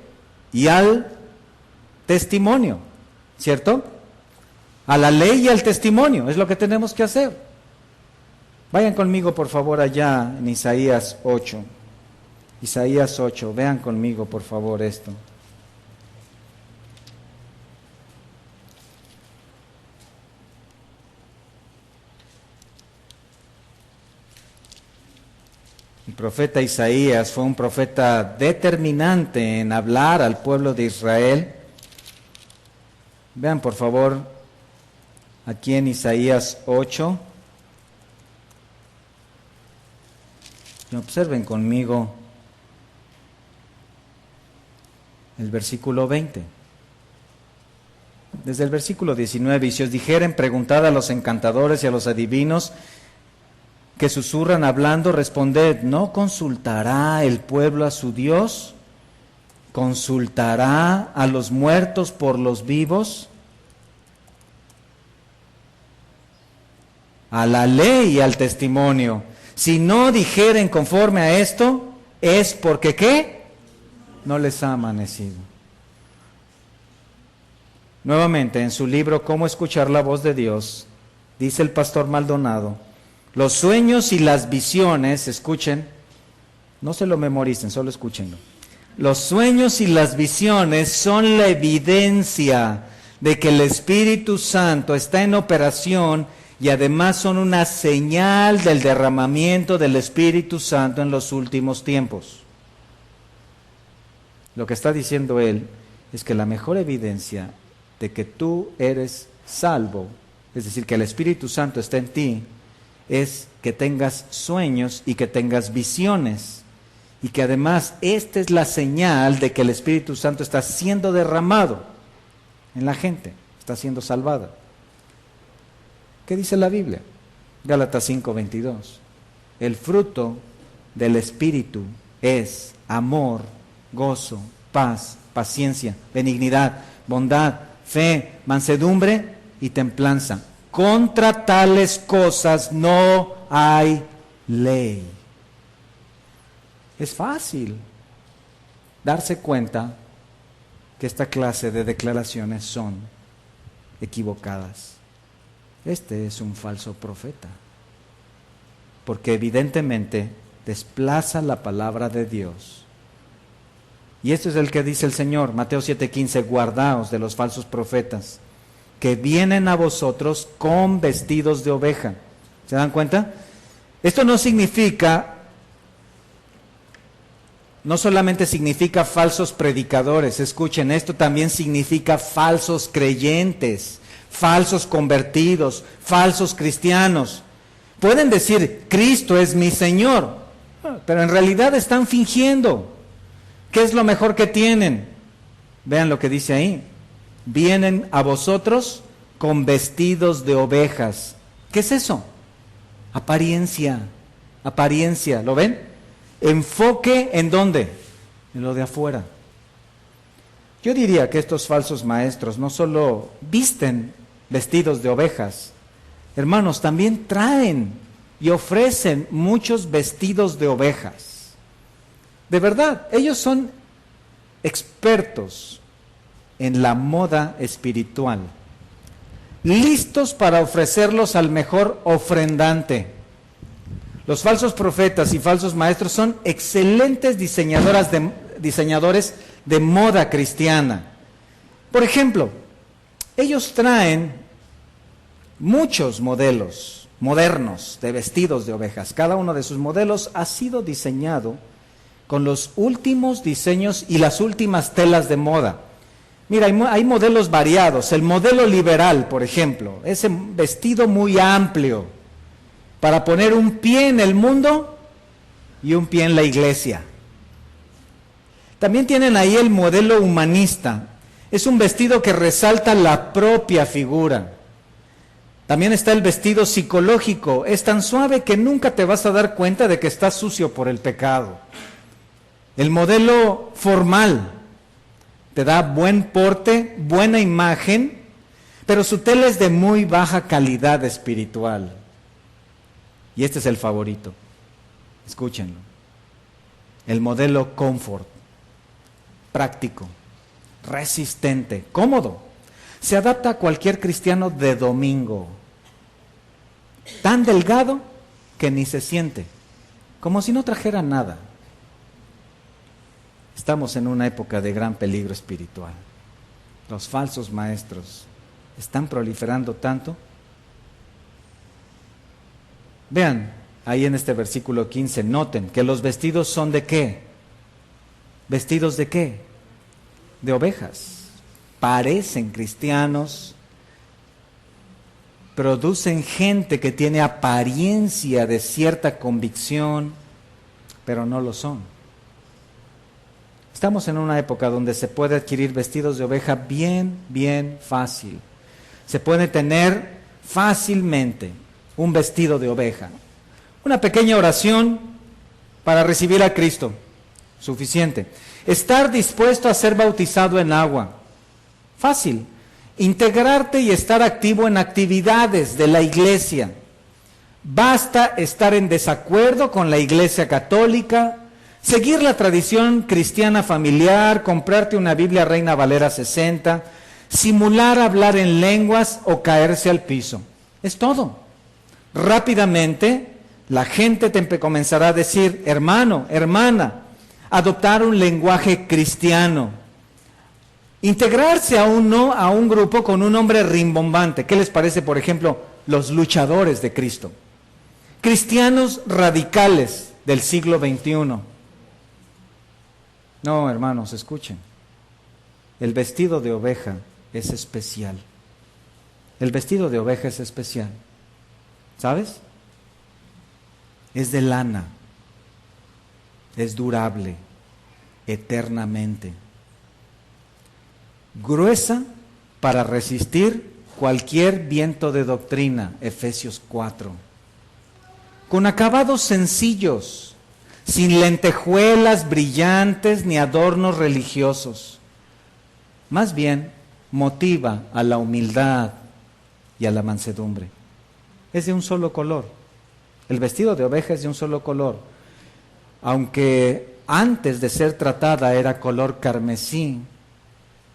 y al testimonio, ¿cierto? A la ley y al testimonio, es lo que tenemos que hacer. Vayan conmigo, por favor, allá en Isaías 8. Isaías 8, vean conmigo, por favor, esto. El profeta Isaías fue un profeta determinante en hablar al pueblo de Israel. Vean, por favor, aquí en Isaías 8. Y observen conmigo el versículo 20. Desde el versículo 19, y si os dijeren, preguntad a los encantadores y a los adivinos que susurran hablando, responded, ¿no consultará el pueblo a su Dios? ¿Consultará a los muertos por los vivos? A la ley y al testimonio. Si no dijeren conforme a esto, es porque ¿qué? No les ha amanecido. Nuevamente, en su libro Cómo escuchar la voz de Dios, dice el pastor Maldonado, los sueños y las visiones, escuchen, no se lo memoricen, solo escúchenlo. Los sueños y las visiones son la evidencia de que el Espíritu Santo está en operación y además son una señal del derramamiento del Espíritu Santo en los últimos tiempos. Lo que está diciendo él es que la mejor evidencia de que tú eres salvo, es decir, que el Espíritu Santo está en ti, es que tengas sueños y que tengas visiones. Y que además esta es la señal de que el Espíritu Santo está siendo derramado en la gente, está siendo salvada. ¿Qué dice la Biblia? Gálatas 5:22. El fruto del Espíritu es amor, gozo, paz, paciencia, benignidad, bondad, fe, mansedumbre y templanza. Contra tales cosas no hay ley. Es fácil darse cuenta que esta clase de declaraciones son equivocadas. Este es un falso profeta, porque evidentemente desplaza la palabra de Dios. Y esto es el que dice el Señor, Mateo 7:15, guardaos de los falsos profetas, que vienen a vosotros con vestidos de oveja. ¿Se dan cuenta? Esto no significa, no solamente significa falsos predicadores, escuchen, esto también significa falsos creyentes, falsos convertidos, falsos cristianos. Pueden decir, Cristo es mi Señor, pero en realidad están fingiendo. ¿Qué es lo mejor que tienen? Vean lo que dice ahí. Vienen a vosotros con vestidos de ovejas. ¿Qué es eso? Apariencia, apariencia, ¿lo ven? Enfoque ¿en dónde? En lo de afuera. Yo diría que estos falsos maestros no solo visten vestidos de ovejas, hermanos, también traen y ofrecen muchos vestidos de ovejas. De verdad, ellos son expertos en la moda espiritual, listos para ofrecerlos al mejor ofrendante. Los falsos profetas y falsos maestros son excelentes diseñadores de moda cristiana. Por ejemplo, ellos traen muchos modelos modernos de vestidos de ovejas. Cada uno de sus modelos ha sido diseñado con los últimos diseños y las últimas telas de moda. Mira, hay modelos variados. El modelo liberal, por ejemplo, ese vestido muy amplio para poner un pie en el mundo y un pie en la iglesia. También tienen ahí el modelo humanista. Es un vestido que resalta la propia figura. También está el vestido psicológico. Es tan suave que nunca te vas a dar cuenta de que estás sucio por el pecado. El modelo formal te da buen porte, buena imagen, pero su tela es de muy baja calidad espiritual. Y este es el favorito. Escúchenlo. El modelo comfort. Práctico, resistente, cómodo. Se adapta a cualquier cristiano de domingo. Tan delgado que ni se siente, como si no trajera nada. Estamos en una época de gran peligro espiritual. Los falsos maestros están proliferando tanto. Vean, ahí en este versículo 15, noten que los vestidos son ¿de qué? ¿Vestidos de qué? De ovejas. Parecen cristianos, producen gente que tiene apariencia de cierta convicción, pero no lo son. Estamos en una época donde se puede adquirir vestidos de oveja bien fácil. Se puede tener fácilmente un vestido de oveja. Una pequeña oración para recibir a Cristo. Suficiente. Estar dispuesto a ser bautizado en agua. Fácil. Integrarte y estar activo en actividades de la iglesia. Basta estar en desacuerdo con la iglesia católica, seguir la tradición cristiana familiar, comprarte una Biblia Reina Valera 60, simular hablar en lenguas o caerse al piso. Es todo. Rápidamente la gente te comenzará a decir, hermano, hermana, adoptar un lenguaje cristiano, integrarse a un grupo con un nombre rimbombante. ¿Qué les parece, por ejemplo, los luchadores de Cristo? Cristianos radicales del siglo XXI. No, hermanos, escuchen. El vestido de oveja es especial. El vestido de oveja es especial. ¿Sabes? Es de lana. Es durable, eternamente. Gruesa para resistir cualquier viento de doctrina, Efesios 4. Con acabados sencillos, sin lentejuelas brillantes ni adornos religiosos. Más bien, motiva a la humildad y a la mansedumbre. Es de un solo color. El vestido de oveja es de un solo color. Aunque antes de ser tratada era color carmesí,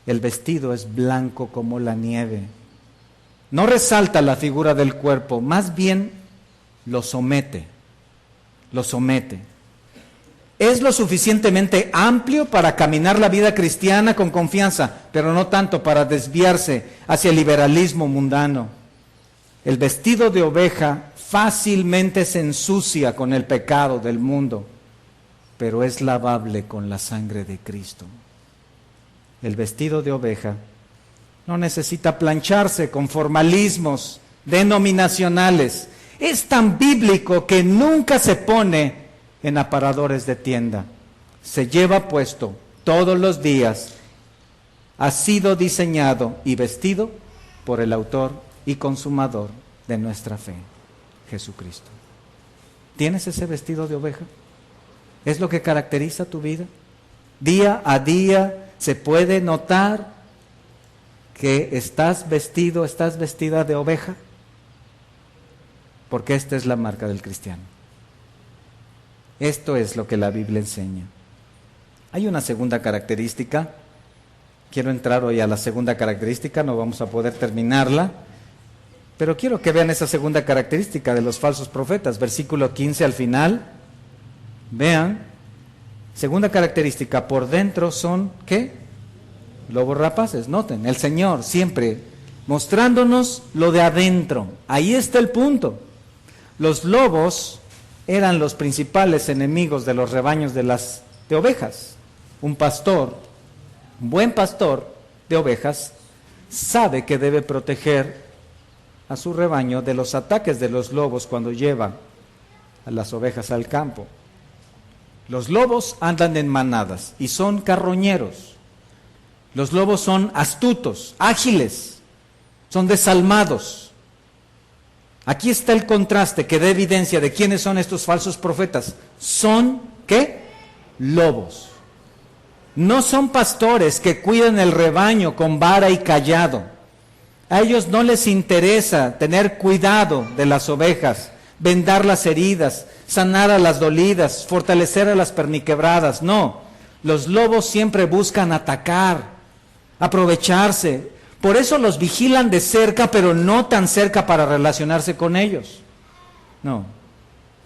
el vestido es blanco como la nieve. No resalta la figura del cuerpo, más bien lo somete. Lo somete. Es lo suficientemente amplio para caminar la vida cristiana con confianza, pero no tanto para desviarse hacia el liberalismo mundano. El vestido de oveja fácilmente se ensucia con el pecado del mundo, pero es lavable con la sangre de Cristo. El vestido de oveja no necesita plancharse con formalismos denominacionales. Es tan bíblico que nunca se pone en aparadores de tienda. Se lleva puesto todos los días. Ha sido diseñado y vestido por el autor y consumador de nuestra fe, Jesucristo. ¿Tienes ese vestido de oveja? ¿Es lo que caracteriza tu vida? Día a día se puede notar que estás vestido, estás vestida de oveja, porque esta es la marca del cristiano. Esto es lo que la Biblia enseña. Hay una segunda característica. Quiero entrar hoy a la segunda característica, no vamos a poder terminarla, pero quiero que vean esa segunda característica de los falsos profetas, versículo 15 al final. Vean, segunda característica, por dentro son, ¿qué? Lobos rapaces. Noten, el Señor siempre mostrándonos lo de adentro. Ahí está el punto. Los lobos eran los principales enemigos de los rebaños de ovejas. Un pastor, un buen pastor de ovejas, sabe que debe proteger a su rebaño de los ataques de los lobos cuando llevan a las ovejas al campo. Los lobos andan en manadas y son carroñeros. Los lobos son astutos, ágiles, son desalmados. Aquí está el contraste que da evidencia de quiénes son estos falsos profetas. Son, ¿qué? Lobos. No son pastores que cuidan el rebaño con vara y cayado. A ellos no les interesa tener cuidado de las ovejas, vendar las heridas, sanar a las dolidas, fortalecer a las perniquebradas. No, los lobos siempre buscan atacar, aprovecharse. Por eso los vigilan de cerca, pero no tan cerca para relacionarse con ellos. No,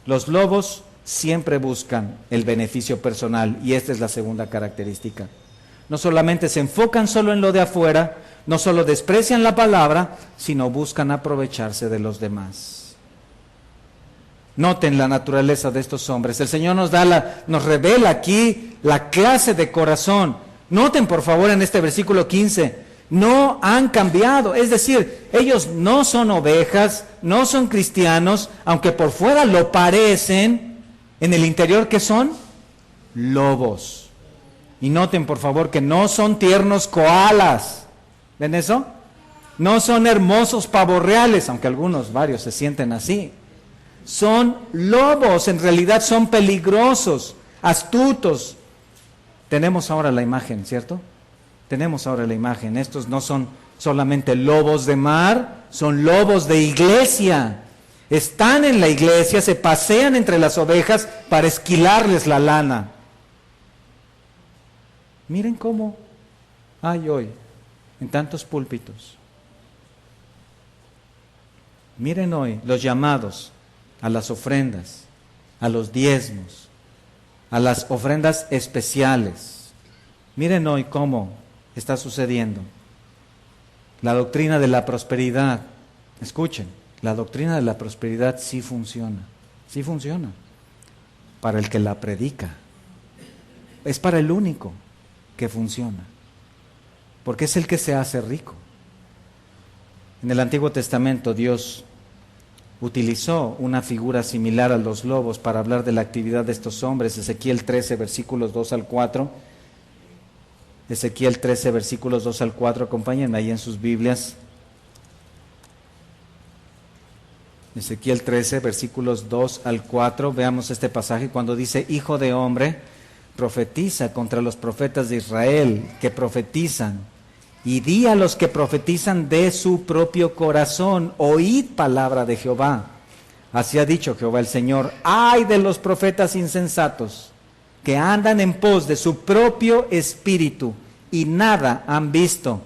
los lobos siempre buscan el beneficio personal, y esta es la segunda característica. No solamente se enfocan solo en lo de afuera, no solo desprecian la palabra, sino buscan aprovecharse de los demás. Noten la naturaleza de estos hombres. El Señor nos revela aquí la clase de corazón. Noten por favor en este versículo 15, no han cambiado. Es decir, ellos no son ovejas, no son cristianos, aunque por fuera lo parecen, en el interior ¿qué son? Lobos. Y noten por favor que no son tiernos koalas. ¿Ven eso? No son hermosos pavos reales, aunque varios se sienten así. Son lobos, en realidad son peligrosos, astutos. Tenemos ahora la imagen, ¿cierto? Tenemos ahora la imagen. Estos no son solamente lobos de mar, son lobos de iglesia. Están en la iglesia, se pasean entre las ovejas para esquilarles la lana. Miren cómo hay hoy en tantos púlpitos. Miren hoy los llamados a las ofrendas, a los diezmos, a las ofrendas especiales. Miren hoy cómo está sucediendo. La doctrina de la prosperidad, escuchen, la doctrina de la prosperidad sí funciona para el que la predica. Es para el único que funciona, porque es el que se hace rico. En el Antiguo Testamento Dios utilizó una figura similar a los lobos para hablar de la actividad de estos hombres. Ezequiel 13, versículos 2 al 4. Ezequiel 13, versículos 2 al 4. Acompáñenme ahí en sus Biblias. Ezequiel 13, versículos 2 al 4. Veamos este pasaje cuando dice: Hijo de hombre, profetiza contra los profetas de Israel que profetizan, y di a los que profetizan de su propio corazón: oíd palabra de Jehová. Así ha dicho Jehová el Señor: ay de los profetas insensatos, que andan en pos de su propio espíritu, y nada han visto.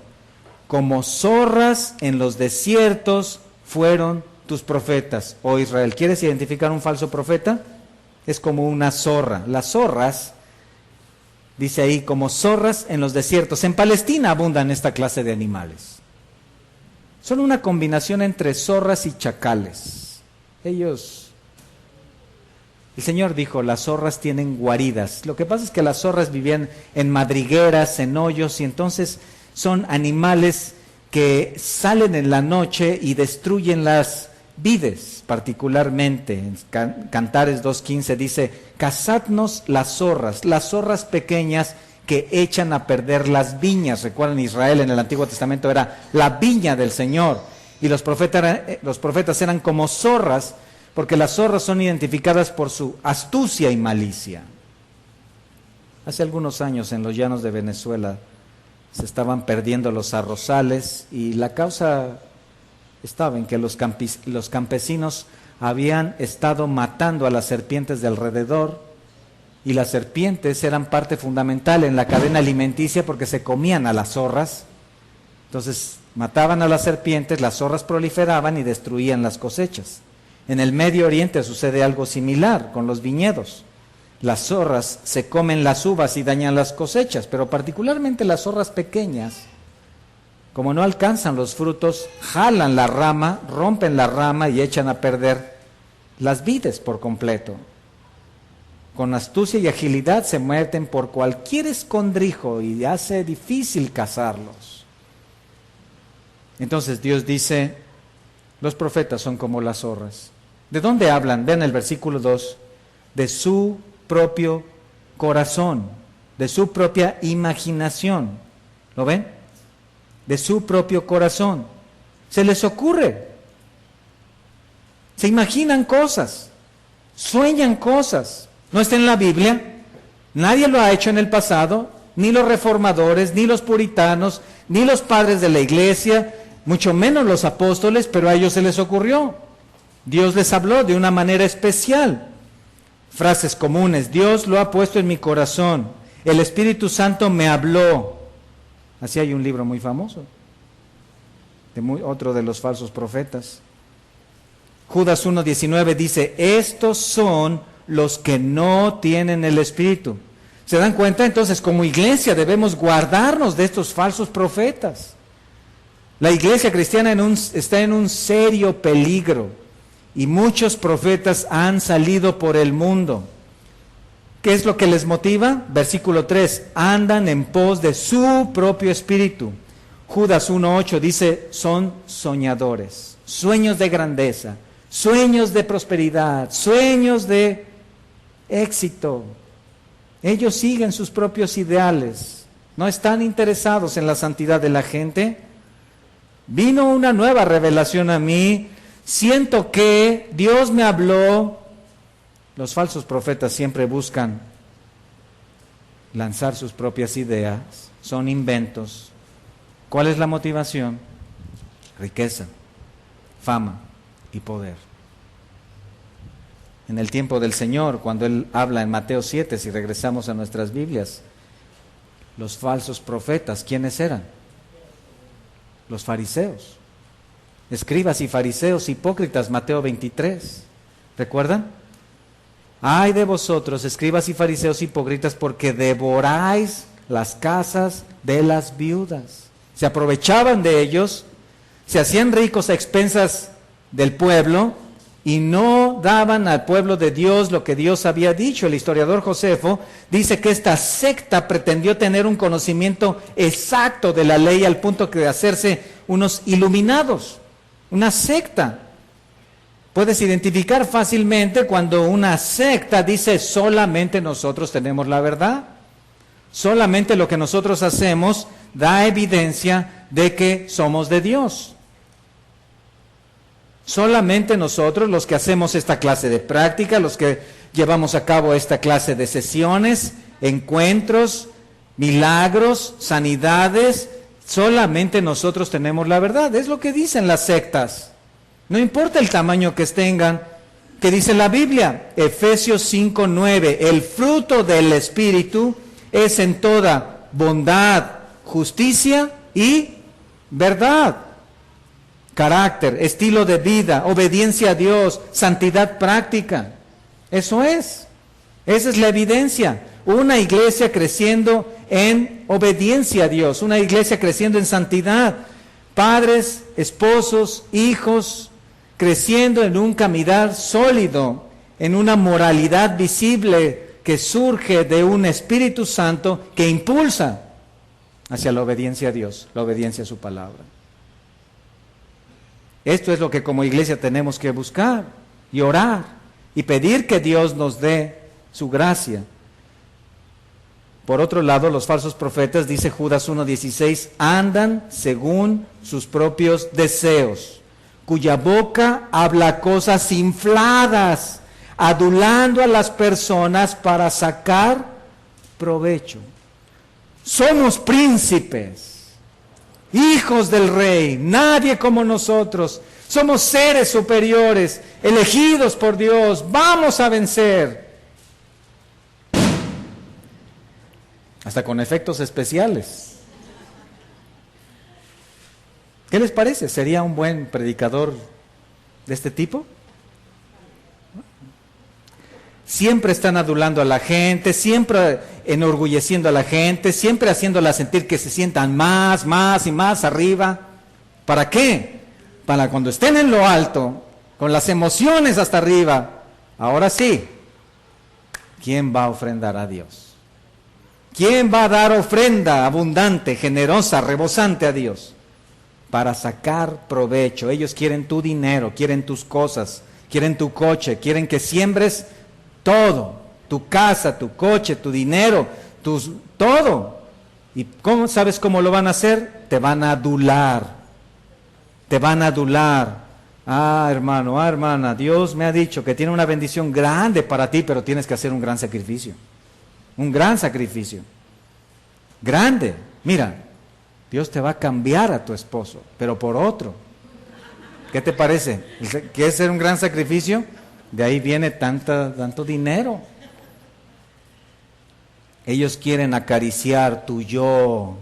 Como zorras en los desiertos fueron tus profetas, oh Israel. ¿Quieres identificar un falso profeta? Es como una zorra. Las zorras, dice ahí, como zorras en los desiertos. En Palestina abundan esta clase de animales. Son una combinación entre zorras y chacales. El Señor dijo, las zorras tienen guaridas. Lo que pasa es que las zorras vivían en madrigueras, en hoyos, y entonces son animales que salen en la noche y destruyen las vides, particularmente. En Cantares 2:15 dice: cazadnos las zorras pequeñas que echan a perder las viñas. Recuerden, Israel en el Antiguo Testamento era la viña del Señor, y los profetas eran como zorras, porque las zorras son identificadas por su astucia y malicia. Hace algunos años en los llanos de Venezuela se estaban perdiendo los arrozales y la causa estaba en que los campesinos habían estado matando a las serpientes de alrededor, y las serpientes eran parte fundamental en la cadena alimenticia porque se comían a las zorras. Entonces mataban a las serpientes, las zorras proliferaban y destruían las cosechas. En el Medio Oriente sucede algo similar con los viñedos. Las zorras se comen las uvas y dañan las cosechas, pero particularmente las zorras pequeñas, como no alcanzan los frutos, jalan la rama, rompen la rama y echan a perder las vides por completo. Con astucia y agilidad se meten por cualquier escondrijo y hace difícil cazarlos. Entonces Dios dice, los profetas son como las zorras. ¿De dónde hablan? Vean el versículo 2, de su propio corazón, de su propia imaginación. ¿Lo ven? De su propio corazón. Se les ocurre. Se imaginan cosas, sueñan cosas. No está en la Biblia, nadie lo ha hecho en el pasado, ni los reformadores, ni los puritanos, ni los padres de la iglesia, mucho menos los apóstoles, pero a ellos se les ocurrió. Dios les habló de una manera especial. Frases comunes: Dios lo ha puesto en mi corazón, el Espíritu Santo me habló. Así hay un libro muy famoso, otro de los falsos profetas. Judas 1:19 dice, estos son los que no tienen el Espíritu. ¿Se dan cuenta? Entonces, como iglesia debemos guardarnos de estos falsos profetas. La iglesia cristiana está en un serio peligro y muchos profetas han salido por el mundo. ¿Qué es lo que les motiva? Versículo 3, andan en pos de su propio espíritu. Judas 1:8 dice, son soñadores, sueños de grandeza, sueños de prosperidad, sueños de éxito. Ellos siguen sus propios ideales, no están interesados en la santidad de la gente. Vino una nueva revelación a mí, siento que Dios me habló. Los falsos profetas siempre buscan lanzar sus propias ideas, son inventos. ¿Cuál es la motivación? Riqueza, fama y poder. En el tiempo del Señor, cuando Él habla en Mateo 7, si regresamos a nuestras Biblias, los falsos profetas, ¿quiénes eran? Los fariseos. Escribas y fariseos hipócritas, Mateo 23. ¿Recuerdan? Ay de vosotros, escribas y fariseos hipócritas, porque devoráis las casas de las viudas. Se aprovechaban de ellos, se hacían ricos a expensas del pueblo y no daban al pueblo de Dios lo que Dios había dicho. El historiador Josefo dice que esta secta pretendió tener un conocimiento exacto de la ley al punto de hacerse unos iluminados, una secta. Puedes identificar fácilmente cuando una secta dice solamente nosotros tenemos la verdad, solamente lo que nosotros hacemos da evidencia de que somos de Dios. Solamente nosotros, los que hacemos esta clase de práctica, los que llevamos a cabo esta clase de sesiones, encuentros, milagros, sanidades, solamente nosotros tenemos la verdad. Es lo que dicen las sectas. No importa el tamaño que tengan, que dice la Biblia, Efesios 5:9, el fruto del Espíritu es en toda bondad, justicia y verdad. Carácter, estilo de vida, obediencia a Dios, santidad práctica. Eso es. Esa es la evidencia. Una iglesia creciendo en obediencia a Dios, una iglesia creciendo en santidad. Padres, esposos, hijos, creciendo en un caminar sólido, en una moralidad visible que surge de un Espíritu Santo que impulsa hacia la obediencia a Dios, la obediencia a su palabra. Esto es lo que como iglesia tenemos que buscar y orar y pedir que Dios nos dé su gracia. Por otro lado, los falsos profetas, dice Judas 1:16, andan según sus propios deseos, cuya boca habla cosas infladas, adulando a las personas para sacar provecho. Somos príncipes, hijos del rey, nadie como nosotros. Somos seres superiores, elegidos por Dios. Vamos a vencer. Hasta con efectos especiales. ¿Qué les parece? ¿Sería un buen predicador de este tipo? Siempre están adulando a la gente, siempre enorgulleciendo a la gente, siempre haciéndola sentir que se sientan más y más arriba. ¿Para qué? Para cuando estén en lo alto, con las emociones hasta arriba, ahora sí, ¿quién va a ofrendar a Dios? ¿Quién va a dar ofrenda abundante, generosa, rebosante a Dios? Para sacar provecho. Ellos quieren tu dinero, quieren tus cosas, quieren tu coche, quieren que siembres todo, tu casa, tu coche, tu dinero, todo. ¿Y cómo sabes cómo lo van a hacer? Te van a adular. Te van a adular. Ah, hermano, hermana, Dios me ha dicho que tiene una bendición grande para ti, pero tienes que hacer un gran sacrificio. Un gran sacrificio. Grande. Mira, Dios te va a cambiar a tu esposo, pero por otro. ¿Qué te parece? ¿Quieres hacer un gran sacrificio? De ahí viene tanto dinero. Ellos quieren acariciar tu yo.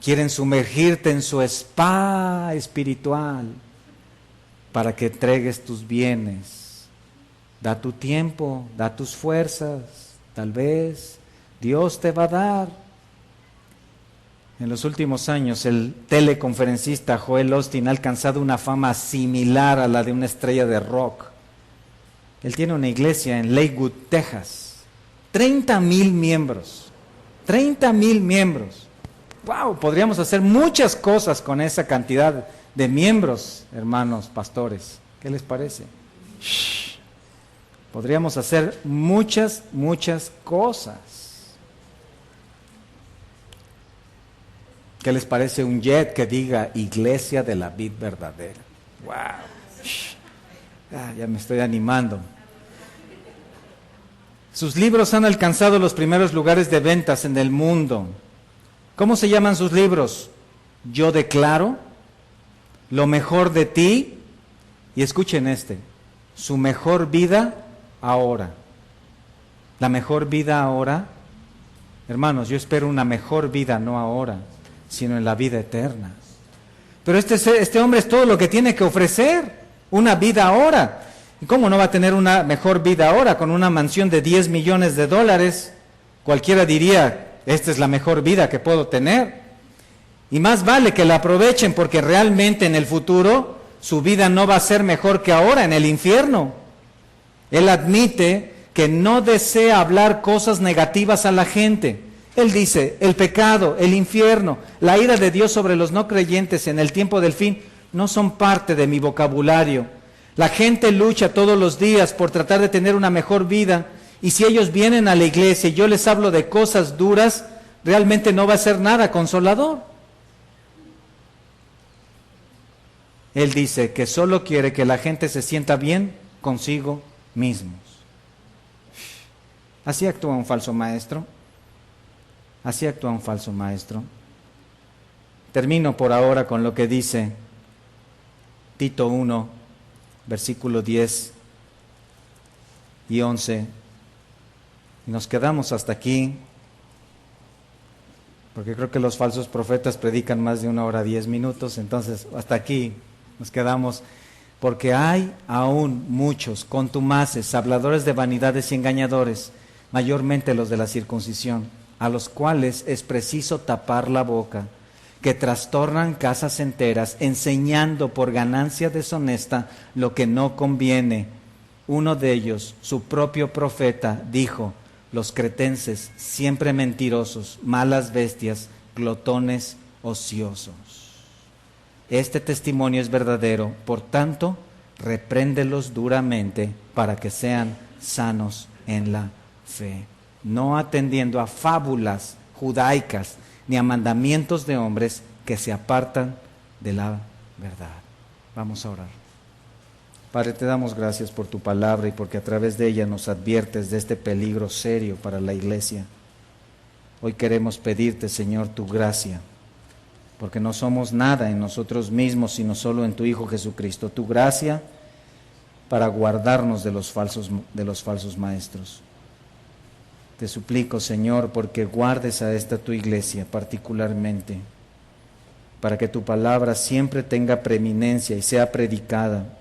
Quieren sumergirte en su spa espiritual para que entregues tus bienes. Da tu tiempo, da tus fuerzas, tal vez Dios te va a dar. En los últimos años el teleconferencista Joel Osteen ha alcanzado una fama similar a la de una estrella de rock. Él tiene una iglesia en Lakewood, Texas. 30,000 miembros. 30,000 miembros. ¡Wow! Podríamos hacer muchas cosas con esa cantidad de miembros, hermanos pastores. ¿Qué les parece? Shh. Podríamos hacer muchas cosas. ¿Qué les parece un jet que diga Iglesia de la Vid Verdadera? ¡Wow! Ya me estoy animando. Sus libros han alcanzado los primeros lugares de ventas en el mundo. ¿Cómo se llaman sus libros? Yo declaro, Lo mejor de ti, y escuchen su mejor vida ahora. La mejor vida ahora, hermanos, yo espero una mejor vida, no ahora, sino en la vida eterna. Pero este hombre es todo lo que tiene que ofrecer, una vida ahora. ¿Y cómo no va a tener una mejor vida ahora con una mansión de $10 millones? Cualquiera diría, esta es la mejor vida que puedo tener. Y más vale que la aprovechen, porque realmente en el futuro su vida no va a ser mejor que ahora en el infierno. Él admite que no desea hablar cosas negativas a la gente. Él dice, el pecado, el infierno, la ira de Dios sobre los no creyentes en el tiempo del fin no son parte de mi vocabulario. La gente lucha todos los días por tratar de tener una mejor vida, y si ellos vienen a la iglesia y yo les hablo de cosas duras, realmente no va a ser nada consolador. Él dice que solo quiere que la gente se sienta bien consigo mismos. Así actúa un falso maestro. Así actúa un falso maestro. Termino por ahora con lo que dice Tito 1, versículo 10 y 11. Y nos quedamos hasta aquí, porque creo que los falsos profetas predican más de 1 hora 10 minutos, entonces hasta aquí nos quedamos, porque hay aún muchos contumaces, habladores de vanidades y engañadores, mayormente los de la circuncisión, a los cuales es preciso tapar la boca, que trastornan casas enteras, enseñando por ganancia deshonesta lo que no conviene. Uno de ellos, su propio profeta, dijo: los cretenses, siempre mentirosos, malas bestias, glotones, ociosos. Este testimonio es verdadero, por tanto, repréndelos duramente para que sean sanos en la fe, no atendiendo a fábulas judaicas ni a mandamientos de hombres que se apartan de la verdad. Vamos a orar. Padre, te damos gracias por tu palabra y porque a través de ella nos adviertes de este peligro serio para la iglesia. Hoy queremos pedirte, Señor, tu gracia, porque no somos nada en nosotros mismos, sino solo en tu Hijo Jesucristo. Tu gracia para guardarnos de los falsos maestros. Te suplico, Señor, porque guardes a esta tu iglesia particularmente, para que tu palabra siempre tenga preeminencia y sea predicada,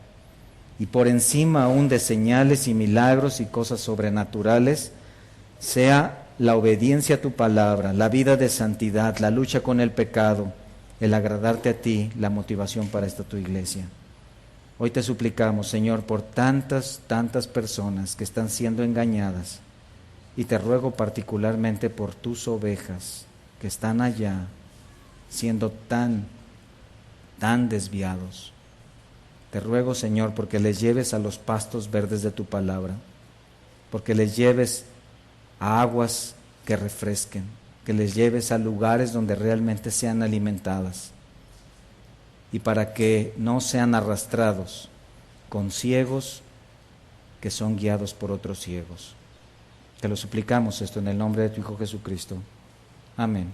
y por encima aún de señales y milagros y cosas sobrenaturales, sea la obediencia a tu palabra, la vida de santidad, la lucha con el pecado, el agradarte a ti, la motivación para esta tu iglesia. Hoy te suplicamos, Señor, por tantas personas que están siendo engañadas, y te ruego particularmente por tus ovejas que están allá siendo tan desviados. Te ruego, Señor, porque les lleves a los pastos verdes de tu palabra, porque les lleves a aguas que refresquen, que les lleves a lugares donde realmente sean alimentadas, y para que no sean arrastrados con ciegos que son guiados por otros ciegos. Te lo suplicamos esto en el nombre de tu Hijo Jesucristo. Amén.